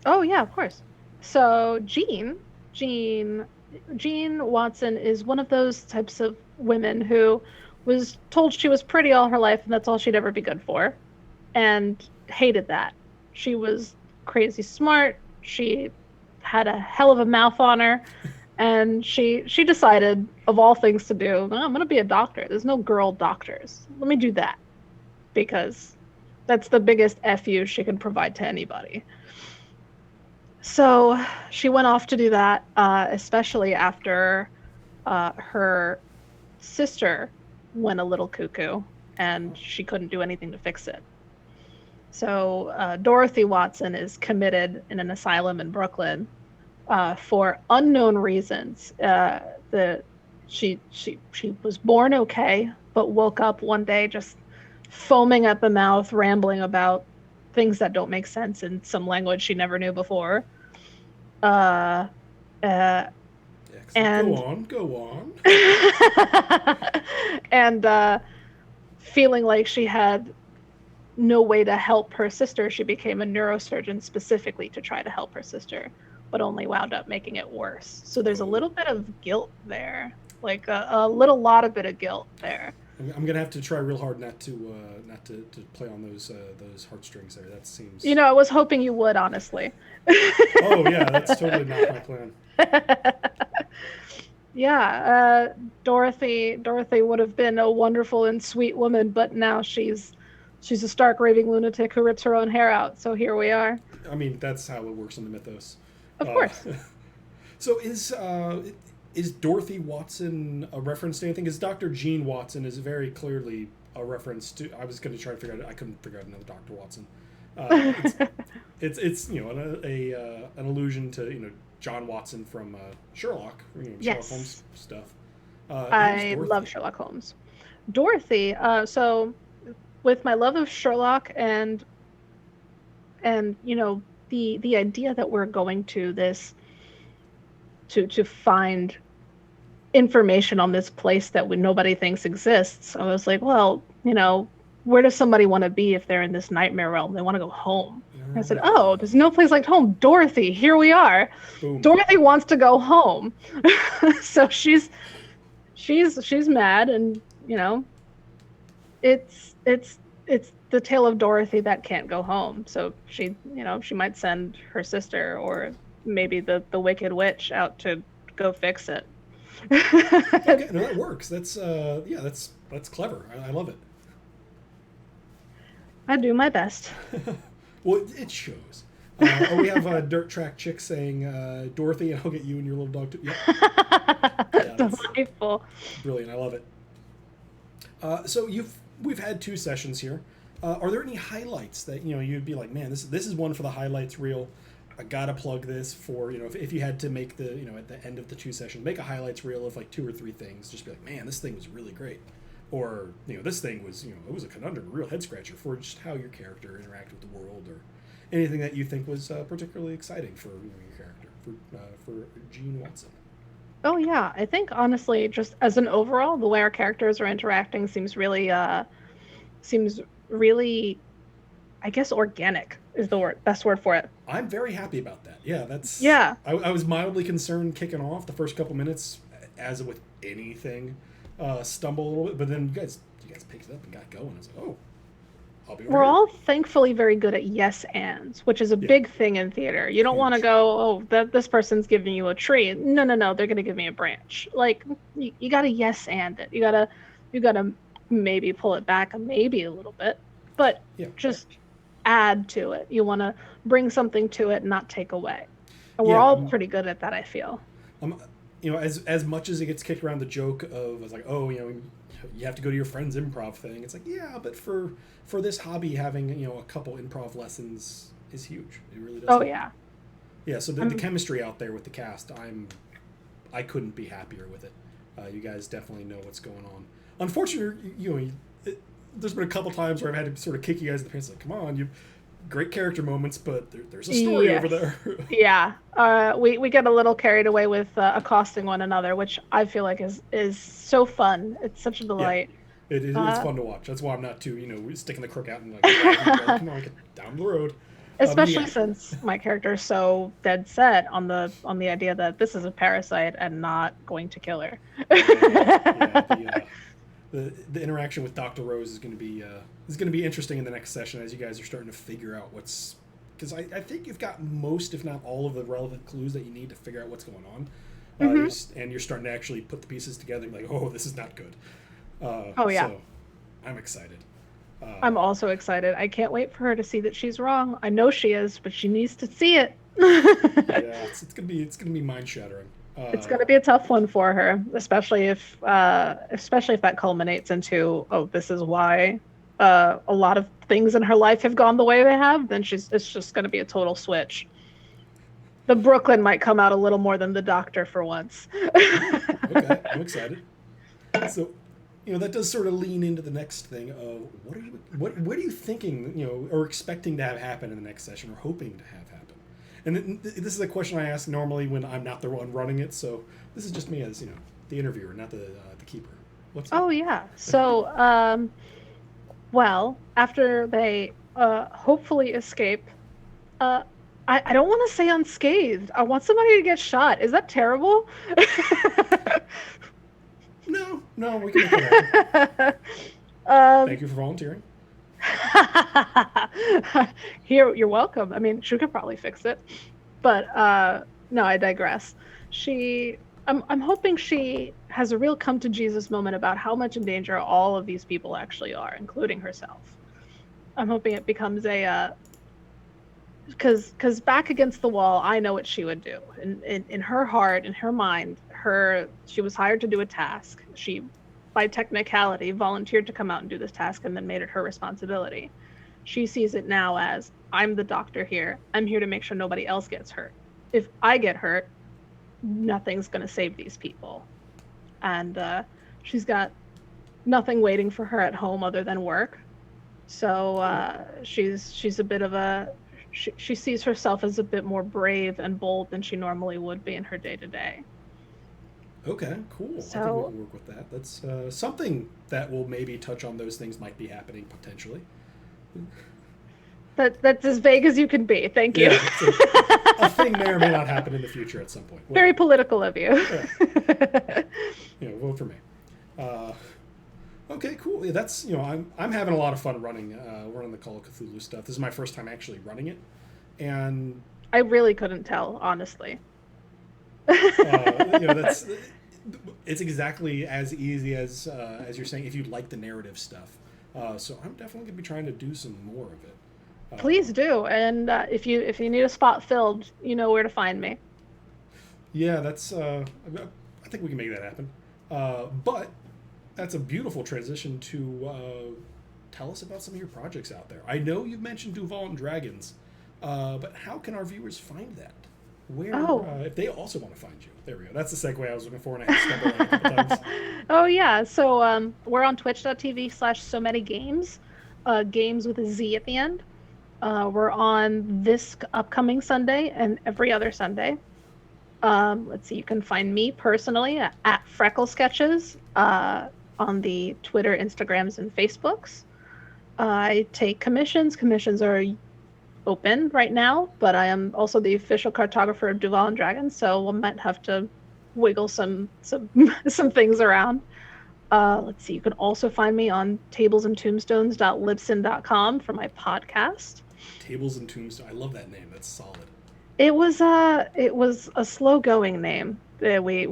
Oh yeah, of course. So Jean Watson is one of those types of women who was told she was pretty all her life and that's all she'd ever be good for, and hated that. She was crazy smart. She had a hell of a mouth on her, and she decided, of all things to do, I'm going to be a doctor. There's no girl doctors. Let me do that, because that's the biggest FU she can provide to anybody. So she went off to do that, especially after her sister went a little cuckoo, and she couldn't do anything to fix it. So Dorothy Watson is committed in an asylum in Brooklyn for unknown reasons. She was born okay, but woke up one day just foaming at the mouth, rambling about things that don't make sense in some language she never knew before. And go on. And feeling like she had no way to help her sister, she became a neurosurgeon specifically to try to help her sister, but only wound up making it worse. So there's a little bit of guilt there, like a lot of bit of guilt there. I'm gonna have to try real hard not to play on those heartstrings there. That seems. I was hoping you would, honestly. Oh yeah, that's totally not my plan. Yeah, Dorothy would have been a wonderful and sweet woman, but now she's a stark raving lunatic who rips her own hair out. So here we are. I mean, that's how it works in the mythos. Of course. So is Dorothy Watson a reference to anything? Because Dr. Jean Watson is very clearly a reference to. I was going to try to figure out. I couldn't figure out another Dr. Watson. It's an allusion to John Watson from Sherlock. Sherlock Holmes stuff. I love Sherlock Holmes. Dorothy. So with my love of Sherlock and the idea that we're going to this to find information on this place that nobody thinks exists. I was like, well, where does somebody want to be if they're in this nightmare realm? They want to go home. I said, oh, there's no place like home. Dorothy, here we are. Boom. Dorothy wants to go home. So she's mad, and it's the tale of Dorothy that can't go home. So she might send her sister or maybe the wicked witch out to go fix it. Okay, no, that works. That's that's clever. I love it. I do my best. Well, it shows. We have a Dirt Track Chick saying, Dorothy, and I'll get you and your little dog too. Yeah, delightful. Brilliant. I love it. So we've had 2 sessions here. Are there any highlights that you'd be like, man, this is one for the highlights reel? I gotta plug this for if you had to make the at the end of the 2 sessions, make a highlights reel of like 2 or 3 things. Just be like, man, this thing was really great, or this thing was it was a conundrum, a real head scratcher for just how your character interacted with the world, or anything that you think was particularly exciting for your character for Jean Watson. Oh yeah, I think honestly, just as an overall, the way our characters are interacting seems really, I guess, organic is the best word for it. I'm very happy about that. Yeah, that's. Yeah. I was mildly concerned kicking off the first couple minutes, as with anything, stumble a little bit, but then you guys picked it up and got going. I was like, oh, I'll be. We're all thankfully very good at yes ands, which is a big thing in theater. You don't want to go, oh, this person's giving you a tree. No, they're going to give me a branch. Like you got to yes and it. You got to maybe pull it back maybe a little bit, but just add to it. You want to bring something to it, not take away. And we're all pretty good at that, I feel. As much as it gets kicked around the joke of, it's like, oh, you have to go to your friend's improv thing. It's like, yeah, but for this hobby, having a couple improv lessons is huge. It really does. Oh yeah. Yeah. So the chemistry out there with the cast, I couldn't be happier with it. You guys definitely know what's going on. Unfortunately, there's been a couple times where I've had to sort of kick you guys in the pants, like, come on, great character moments, but there's a story over there. Yeah. We get a little carried away with accosting one another, which I feel like is so fun. It's such a delight. Yeah. It's fun to watch. That's why I'm not too, sticking the crook out and like, come on, get down the road. Especially since my character is so dead set on the idea that this is a parasite and not going to kill her. The interaction with Dr. Rose is going to be interesting in the next session, as you guys are starting to figure out what's, because I think you've got most, if not all, of the relevant clues that you need to figure out what's going on, and you're starting to actually put the pieces together and be like, oh, this is not good. So I'm excited. I'm also excited. I can't wait for her to see that she's wrong. I know she is, but she needs to see it. It's gonna be mind shattering. It's going to be a tough one for her, especially if that culminates into, oh, this is why a lot of things in her life have gone the way they have. Then it's just going to be a total switch. The Brooklyn might come out a little more than the Doctor for once. Okay, I'm excited. So, that does sort of lean into the next thing of what are you thinking, or expecting to have happen in the next session, or hoping to have happen. And this is a question I ask normally when I'm not the one running it, so this is just me as, the interviewer, not the keeper. What's up? Oh, yeah. So, well, after they hopefully escape, I don't want to say unscathed. I want somebody to get shot. Is that terrible? No, we can make it happen. Thank you for volunteering. Here, you're welcome. I mean, she could probably fix it, but no, I digress. I'm hoping she has a real come to Jesus moment about how much in danger all of these people actually are, including herself. I'm hoping it becomes a because back against the wall, I know what she would do. In her heart, in her mind, she was hired to do a task. She, by technicality, volunteered to come out and do this task and then made it her responsibility. She sees it now as, I'm the doctor here. I'm here to make sure nobody else gets hurt. If I get hurt, nothing's going to save these people. And she's got nothing waiting for her at home other than work. So she's a bit of a... She sees herself as a bit more brave and bold than she normally would be in her day-to-day. Okay, cool. So, I think we can work with that. That's something that will maybe touch on those things might be happening potentially. That's as vague as you can be. Thank you. Yeah, a thing may or may not happen in the future at some point. Well, very political of you. Yeah. Vote for me. Okay, cool. Yeah, that's I'm having a lot of fun running the Call of Cthulhu stuff. This is my first time actually running it, and I really couldn't tell, honestly. That's it's exactly as easy as you're saying if you like the narrative stuff. So I'm definitely gonna be trying to do some more of it. Please do, and if you need a spot filled, you know where to find me. Yeah, that's. I think we can make that happen. But that's a beautiful transition to tell us about some of your projects out there. I know you've mentioned Duval and Dragons, but how can our viewers find that? Where, if they also want to find you? There we go. That's the segue I was looking for, and I had to stumble on it a couple times. Oh yeah, so we're on twitch.tv/so-many-games, games with a Z at the end. We're on this upcoming Sunday and every other Sunday. Let's see, you can find me personally at Freckle Sketches on the Twitter, Instagrams, and Facebooks. I take commissions. Commissions are open right now, but I am also the official cartographer of Duval and Dragons, so we might have to wiggle some things around. Let's see, you can also find me on tablesandtombstones.libsyn.com for my podcast. Tables and Tombstones. I love that name. That's solid. It was a slow going name. Really?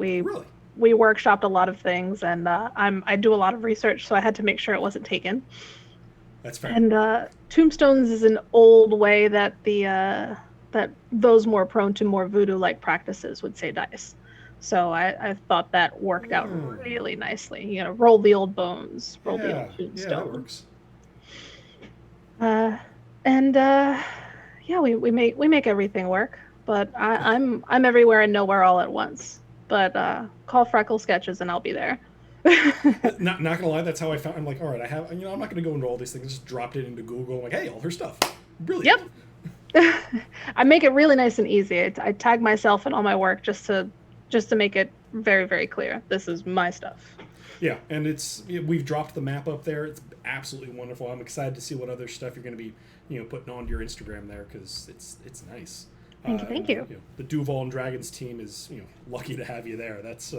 We workshopped a lot of things, and I do a lot of research, so I had to make sure it wasn't taken. That's fair. And Tombstones is an old way that that those more prone to more voodoo-like practices would say dice. So I thought that worked out really nicely. Roll the old bones, roll the old tombstone. Yeah, that works. We make everything work. But I'm everywhere and nowhere all at once. But call Freckle Sketches and I'll be there. not gonna lie, that's how I found. I'm like, all right, I'm not gonna go into all these things. Just dropped it into Google. I'm like, hey, all her stuff, brilliant. Yep. I make it really nice and easy. I tag myself in all my work just to make it very, very clear. This is my stuff. Yeah, and we've dropped the map up there. It's absolutely wonderful. I'm excited to see what other stuff you're gonna be putting onto your Instagram there because it's nice. Thank you. The Duval and Dragons team is lucky to have you there. That's.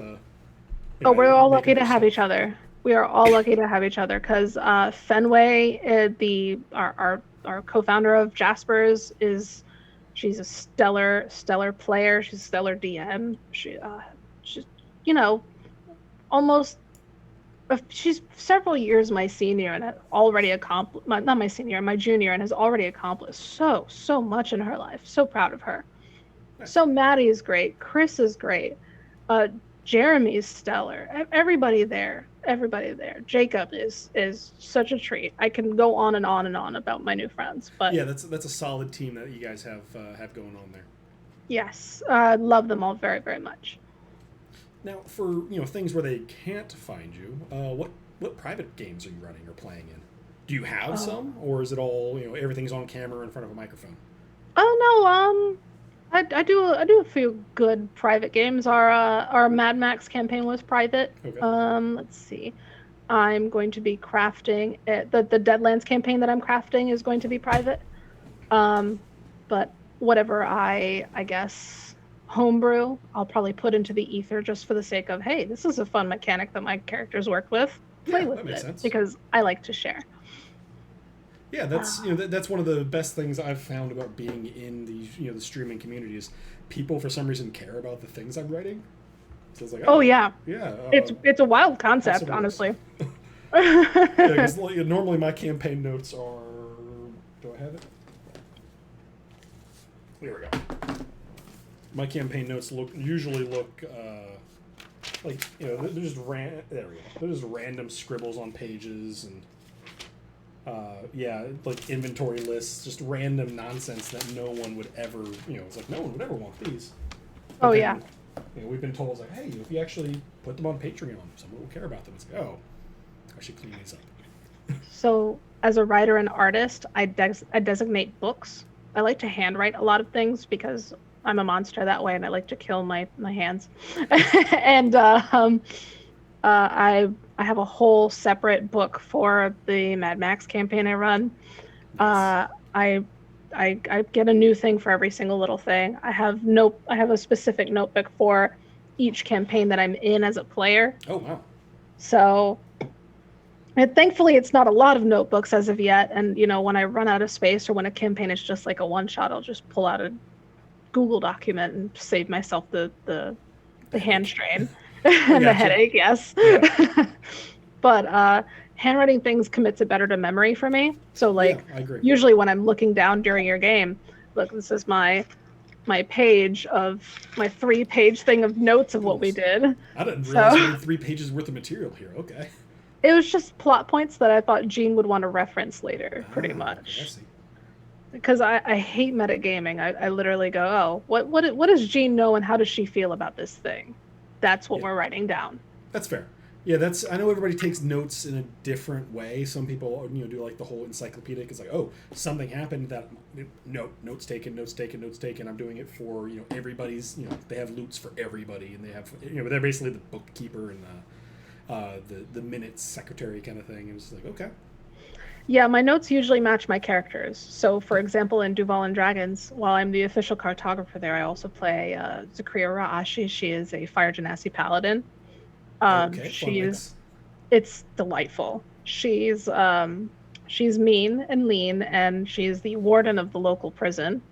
We're all lucky to have each other. We are all lucky to have each other because Fenway, our co-founder of Jaspers, she's a stellar player. She's a stellar DM. She's almost. She's several years my senior and had already accomplished. Not my senior, my junior, and has already accomplished so much in her life. So proud of her. Nice. So Maddie is great. Chris is great. Jeremy's stellar. Everybody there. Jacob is such a treat. I can go on and on and on about my new friends, but yeah, that's a solid team that you guys have going on there. Yes, love them all very, very much. Now, for things where they can't find you, what private games are you running or playing in? Do you have some, or is it all everything's on camera in front of a microphone? Oh no, I do a few good private games. Our Mad Max campaign was private. Okay. Let's see. I'm going to be crafting the Deadlands campaign that I'm crafting is going to be private. But whatever I guess homebrew, I'll probably put into the ether just for the sake of, hey, this is a fun mechanic that my characters work with. Play Yeah, with that makes it sense. because I like to share. Yeah, that's that's one of the best things I've found about being in the the streaming community is people for some reason care about the things I'm writing. So it's like, Oh yeah, yeah, it's a wild concept, possible this. honestly. Yeah, because normally my campaign notes are. Do I have it? Here we go. My campaign notes usually look like they're just there we go. They're just random scribbles on pages and like inventory lists, just random nonsense that no one would ever it's like no one would ever want these. But then, we've been told like, hey, if you actually put them on Patreon, someone will care about them. It's like, oh, I should clean these up. So as a writer and artist, I designate books. I like to handwrite a lot of things because I'm a monster that way, and I like to kill my hands. And I have a whole separate book for the Mad Max campaign I run. Nice. I get a new thing for every single little thing. I have a specific notebook for each campaign that I'm in as a player. Oh wow. So, and thankfully, it's not a lot of notebooks as of yet. And when I run out of space or when a campaign is just like a one shot, I'll just pull out a Google document and save myself the hand strain and the headache. Yes. Yeah. But handwriting things commits it better to memory for me. So I agree. Usually when I'm looking down during your game, look, this is my page of my 3-page thing of notes of what we did. I didn't realize we had 3 pages worth of material here. Okay. It was just plot points that I thought Jean would want to reference later, pretty much. I see. Because I hate metagaming. I literally go, oh, what does Jean know and how does she feel about this thing? That's what we're writing down. That's fair. Yeah, I know everybody takes notes in a different way. Some people, do like the whole encyclopedic. It's like, oh, something happened that notes taken. I'm doing it for everybody's. They have loots for everybody, and they have they're basically the bookkeeper and the minutes secretary kind of thing. And it's like, okay. Yeah, my notes usually match my characters. So, for example, in Duval and Dragons, while I'm the official cartographer there, I also play Zakria Ra'ashi. She is a Fire Genasi paladin. It's delightful. She's mean and lean, and she's the warden of the local prison.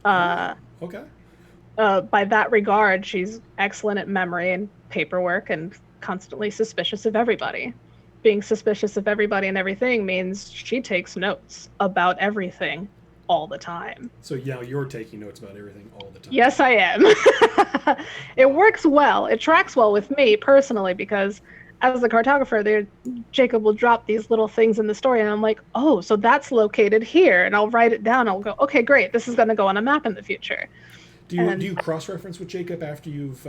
Okay. By that regard, she's excellent at memory and paperwork and constantly suspicious of everybody. Being suspicious of everybody and everything means she takes notes about everything all the time. So you're taking notes about everything all the time. Yes, I am. It works well. It tracks well with me personally because as the cartographer, Jacob will drop these little things in the story and I'm like, oh, so that's located here. And I'll write it down. I'll go, okay, great. This is going to go on a map in the future. Do you cross-reference with Jacob after you've,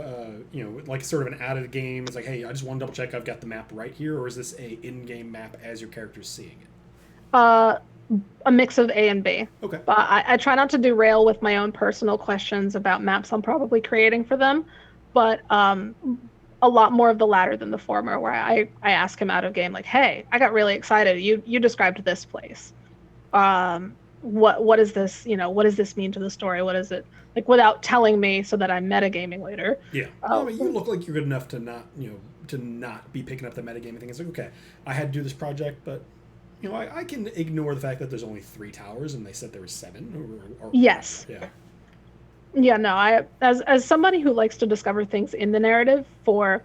like sort of an out of the game? It's like, hey, I just want to double check I've got the map right here, or is this a in-game map as your character's seeing it? A mix of A and B. Okay. But I try not to derail with my own personal questions about maps I'm probably creating for them, but a lot more of the latter than the former, where I ask him out of game, like, hey, I got really excited. You described this place. What is this? What does this mean to the story? What is it? Like, without telling me so that I'm metagaming later. Yeah. I mean, you look like you're good enough to not be picking up the metagaming thing. It's like, okay, I had to do this project, but I can ignore the fact that there's only 3 towers and they said there were 7. Or yes. Yeah. Yeah. No. I as somebody who likes to discover things in the narrative for,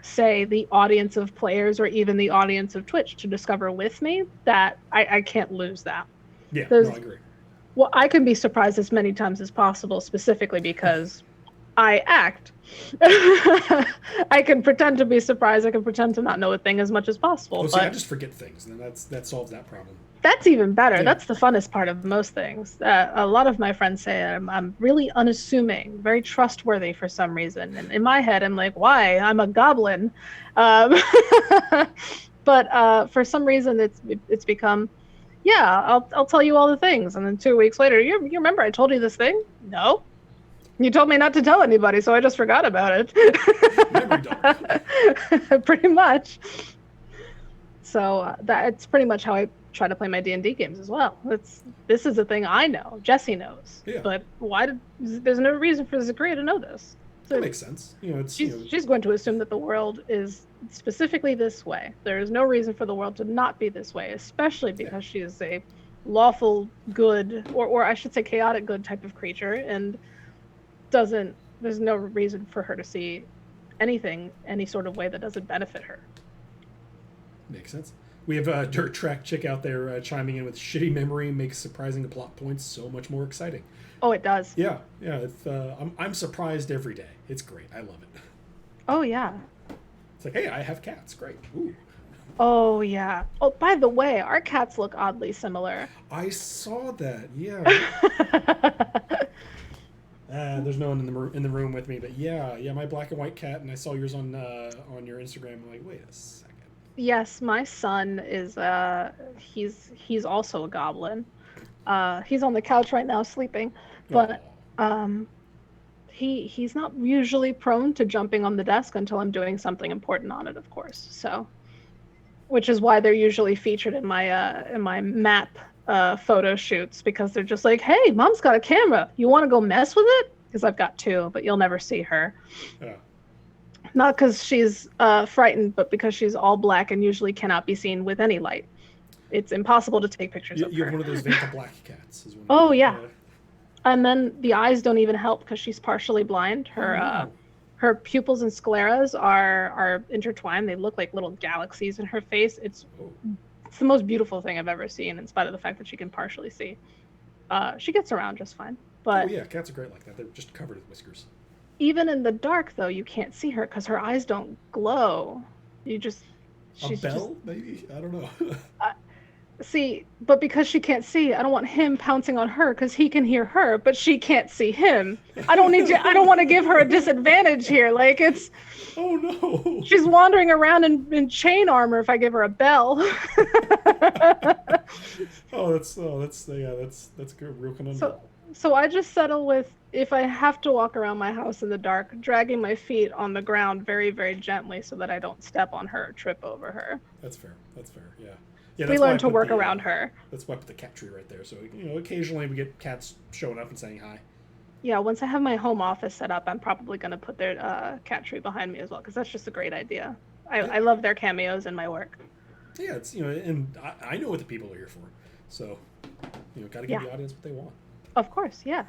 say, the audience of players or even the audience of Twitch to discover with me, that I can't lose that. Yeah. No, I agree. Well, I can be surprised as many times as possible, specifically because I act. I can pretend to be surprised. I can pretend to not know a thing as much as possible. Oh, see, I just forget things, and then that solves that problem. That's even better. Yeah. That's the funnest part of most things. A lot of my friends say I'm really unassuming, very trustworthy for some reason. And in my head, I'm like, why? I'm a goblin. But for some reason, it's become... yeah, I'll tell you all the things. And then 2 weeks later, you remember I told you this thing? No. You told me not to tell anybody, so I just forgot about it. Pretty much. So that's pretty much how I try to play my D&D games as well. This is a thing I know. Jesse knows. Yeah. But there's no reason for Zachary to know this. So that makes sense. she's going to assume that the world is specifically this way. There is no reason for the world to not be this way, especially because she is a lawful good, or I should say chaotic good type of creature, and there's no reason for her to see anything any sort of way that doesn't benefit her. Makes sense. We have a Dirt Track chick out there chiming in with shitty memory makes surprising plot points so much more exciting. Oh, it does. Yeah. I'm surprised every day. It's great. I love it. Oh, yeah. It's like, hey, I have cats. Great. Ooh. Oh, yeah. Oh, by the way, our cats look oddly similar. I saw that. Yeah. There's no one in the room with me, but yeah, my black and white cat, and I saw yours on your Instagram. I'm like, wait a second. Yes, my son is he's also a goblin. He's on the couch right now sleeping, but he's not usually prone to jumping on the desk until I'm doing something important on it, of course. So, which is why they're usually featured in my map photo shoots, because they're just like, hey, mom's got a camera. You want to go mess with it? Because I've got two, but you'll never see her. Yeah. Not because she's frightened, but because she's all black and usually cannot be seen with any light. It's impossible to take pictures of her. You have one of those Vanta black cats. Oh, yeah. And then the eyes don't even help because she's partially blind. Her pupils and scleras are intertwined. They look like little galaxies in her face. It's the most beautiful thing I've ever seen, in spite of the fact that she can partially see. She gets around just fine. But oh, yeah, cats are great like that. They're just covered with whiskers. Even in the dark, though, you can't see her because her eyes don't glow. She's a bell, maybe? I don't know. See, but because she can't see, I don't want him pouncing on her because he can hear her, but she can't see him. I don't want to give her a disadvantage here. Like, it's... Oh, no. She's wandering around in chain armor if I give her a bell. that's good. Real conundrum. So I just settle with, if I have to walk around my house in the dark, dragging my feet on the ground very, very gently so that I don't step on her or trip over her. That's fair. Yeah. We learn to work around her. That's why I put the cat tree right there. So, occasionally we get cats showing up and saying hi. Yeah, once I have my home office set up, I'm probably going to put their cat tree behind me as well, because that's just a great idea. I love their cameos in my work. Yeah, it's, and I know what the people are here for. So, got to give the audience what they want. Of course, yeah.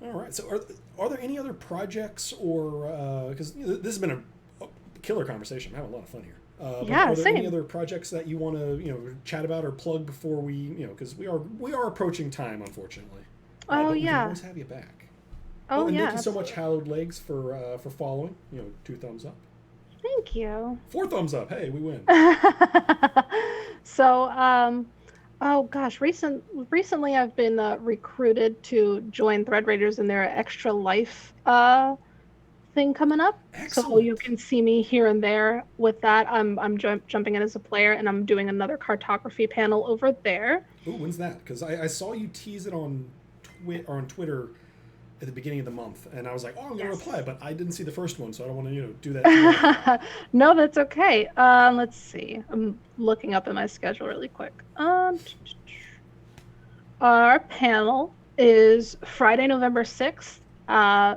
All right. So, are there any other projects, or because this has been a killer conversation? I'm having a lot of fun here. Yeah, are there same. any other projects that you want to chat about or plug before we because we are approaching time, unfortunately. Oh, but we can yeah. always have you back. Oh, and yeah. thank you so much, Hallowed Legs, for following. 2 thumbs up. Thank you. 4 thumbs up. Hey, we win. So, oh gosh, recently I've been recruited to join Thread Raiders in their Extra Life thing coming up. Excellent. So you can see me here and there with that. I'm jumping in as a player, and I'm doing another cartography panel over there. Ooh, when's that? Because I saw you tease it on Twitter at the beginning of the month, and I was like, oh, I'm going to reply, but I didn't see the first one, so I don't want to do that. No, that's okay. Let's see. I'm looking up in my schedule really quick. Our panel is Friday, November 6th,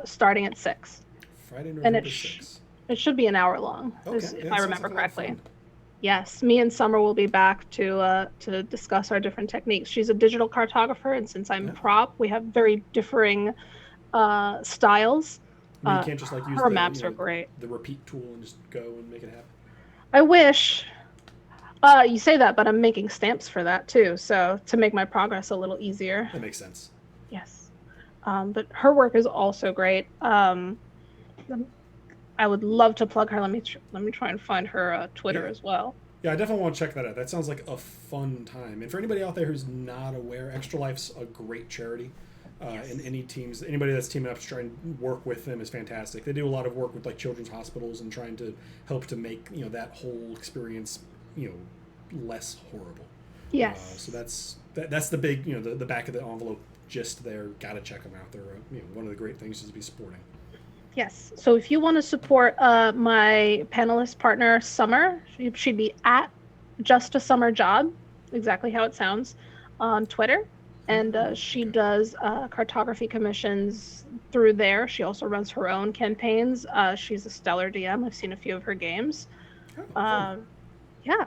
starting at 6. Friday, November 6th. It should be an hour long, if I remember correctly. Yes, me and Summer will be back to discuss our different techniques. She's a digital cartographer, and since I'm prop, we have very differing styles. I mean, you can't just use her maps are great. The repeat tool and just go and make it happen. I wish. You say that, but I'm making stamps for that too, so to make my progress a little easier. That makes sense. Yes, but her work is also great. I would love to plug her. Let me try and find her Twitter as well. Yeah, I definitely want to check that out. That sounds like a fun time. And for anybody out there who's not aware, Extra Life's a great charity. And anybody that's teaming up to try and work with them is fantastic. They do a lot of work with children's hospitals and trying to help to make that whole experience less horrible. Yes. So that's the big the back of the envelope gist there. Got to check them out. They're one of the great things is to be supporting. Yes. So if you want to support my panelist partner Summer, she'd be at Just a Summer Job, exactly how it sounds, on Twitter. And she does cartography commissions through there. She also runs her own campaigns. She's a stellar DM. I've seen a few of her games. Yeah,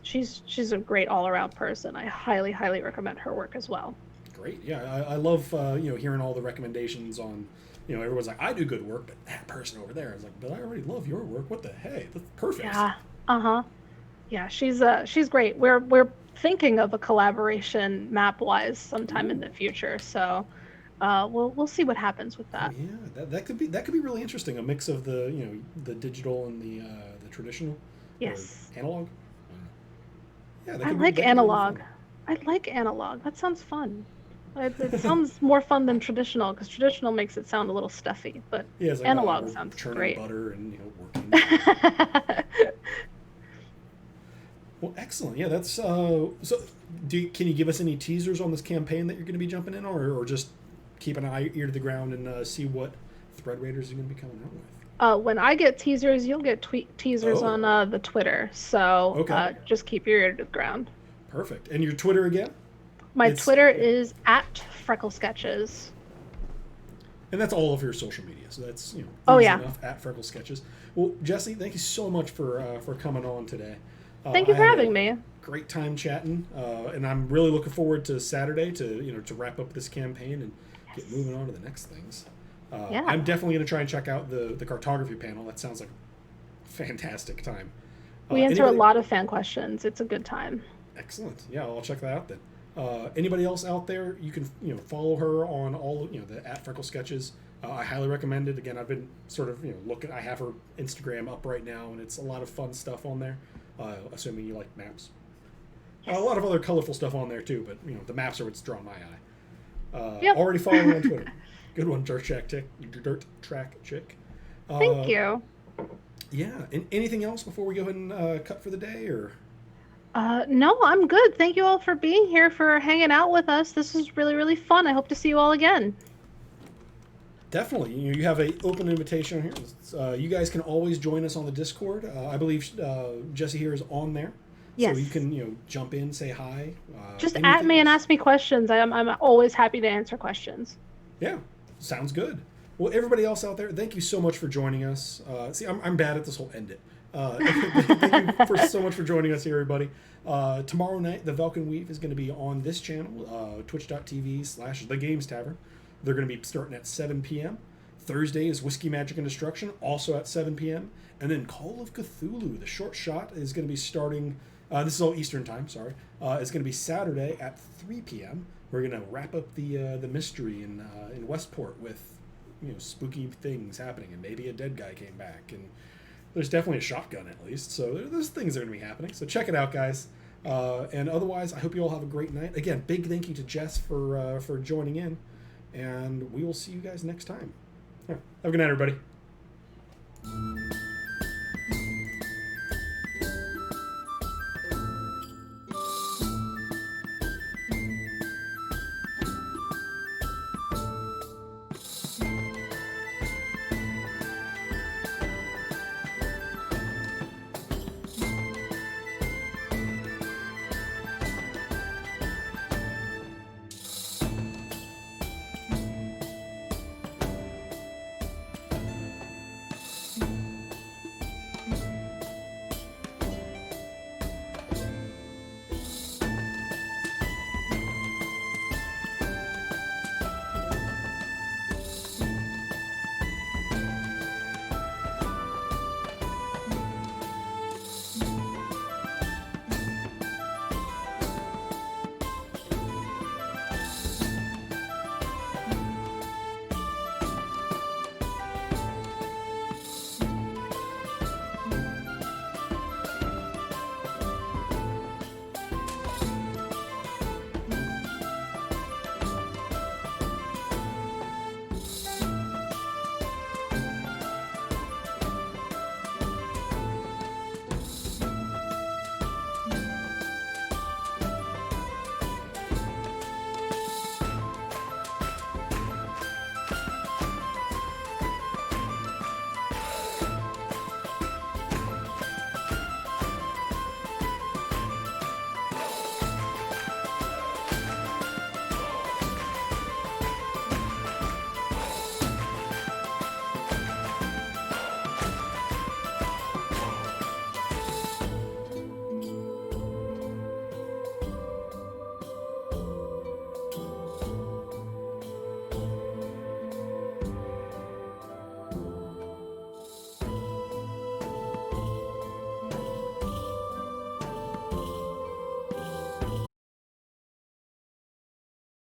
she's a great all-around person. I highly, highly recommend her work as well. Great. Yeah, I love hearing all the recommendations on. Everyone's like, I do good work, but that person over there is like, but I already love your work. What the hey? That's perfect. Yeah. Yeah, she's great. We're thinking of a collaboration map-wise sometime in the future. So we'll see what happens with that. Yeah, that could be really interesting. A mix of the digital and the traditional. Yes. Or analog. Yeah, I like analog. I like analog. That sounds fun. It sounds more fun than traditional because traditional makes it sound a little stuffy, but yeah, it's like, analog sounds great. Butter and working. Well, excellent. Yeah, that's so. Can you give us any teasers on this campaign that you're going to be jumping in, or just keep an ear to the ground and see what Thread Raiders are going to be coming out with? When I get teasers, you'll get teasers on the Twitter. So just keep your ear to the ground. Perfect. And your Twitter again? My Twitter is @FreckleSketches. And that's all of your social media. So that's easy enough, @FreckleSketches. Well, Jesse, thank you so much for coming on today. Thank you for having me. Great time chatting, and I'm really looking forward to Saturday to wrap up this campaign and get moving on to the next things. I'm definitely going to try and check out the cartography panel. That sounds like a fantastic time. We answer a lot of fan questions. It's a good time. Excellent. Yeah, I'll check that out then. Anybody else out there, you can follow her on all the @FreckleSketches. I highly recommend it. Again, I've been sort of looking. I have her Instagram up right now, and it's a lot of fun stuff on there. Assuming you like maps. Yes. A lot of other colorful stuff on there too, but the maps are what's drawn my eye. Already following her on Twitter. Good one, Dirt Track Chick. Thank you. Yeah. And anything else before we go ahead and cut for the day, or? No, I'm good. Thank you all for being here, for hanging out with us. This is really, really fun. I hope to see you all again. Definitely. You have an open invitation here. You guys can always join us on the Discord. I believe Jesse here is on there. Yes. So you can jump in, say hi. Just at me and ask me questions. I'm always happy to answer questions. Yeah, sounds good. Well, everybody else out there, thank you so much for joining us. See, I'm bad at this whole end it. Thank you so much for joining us here, everybody. Tomorrow night, the Velkin Weave is going to be on this channel, twitch.tv/The Tavern. They're going to be starting at 7 p.m. Thursday is Whiskey, Magic, and Destruction, also at 7 p.m. And then Call of Cthulhu, the short shot, is going to be starting, this is all Eastern time, sorry. It's going to be Saturday at 3 p.m. We're going to wrap up the mystery in Westport with spooky things happening, and maybe a dead guy came back, and there's definitely a shotgun at least. So there's things that are going to be happening. So check it out, guys. And otherwise, I hope you all have a great night. Again, big thank you to Jess for joining in. And we will see you guys next time. Have a good night, everybody.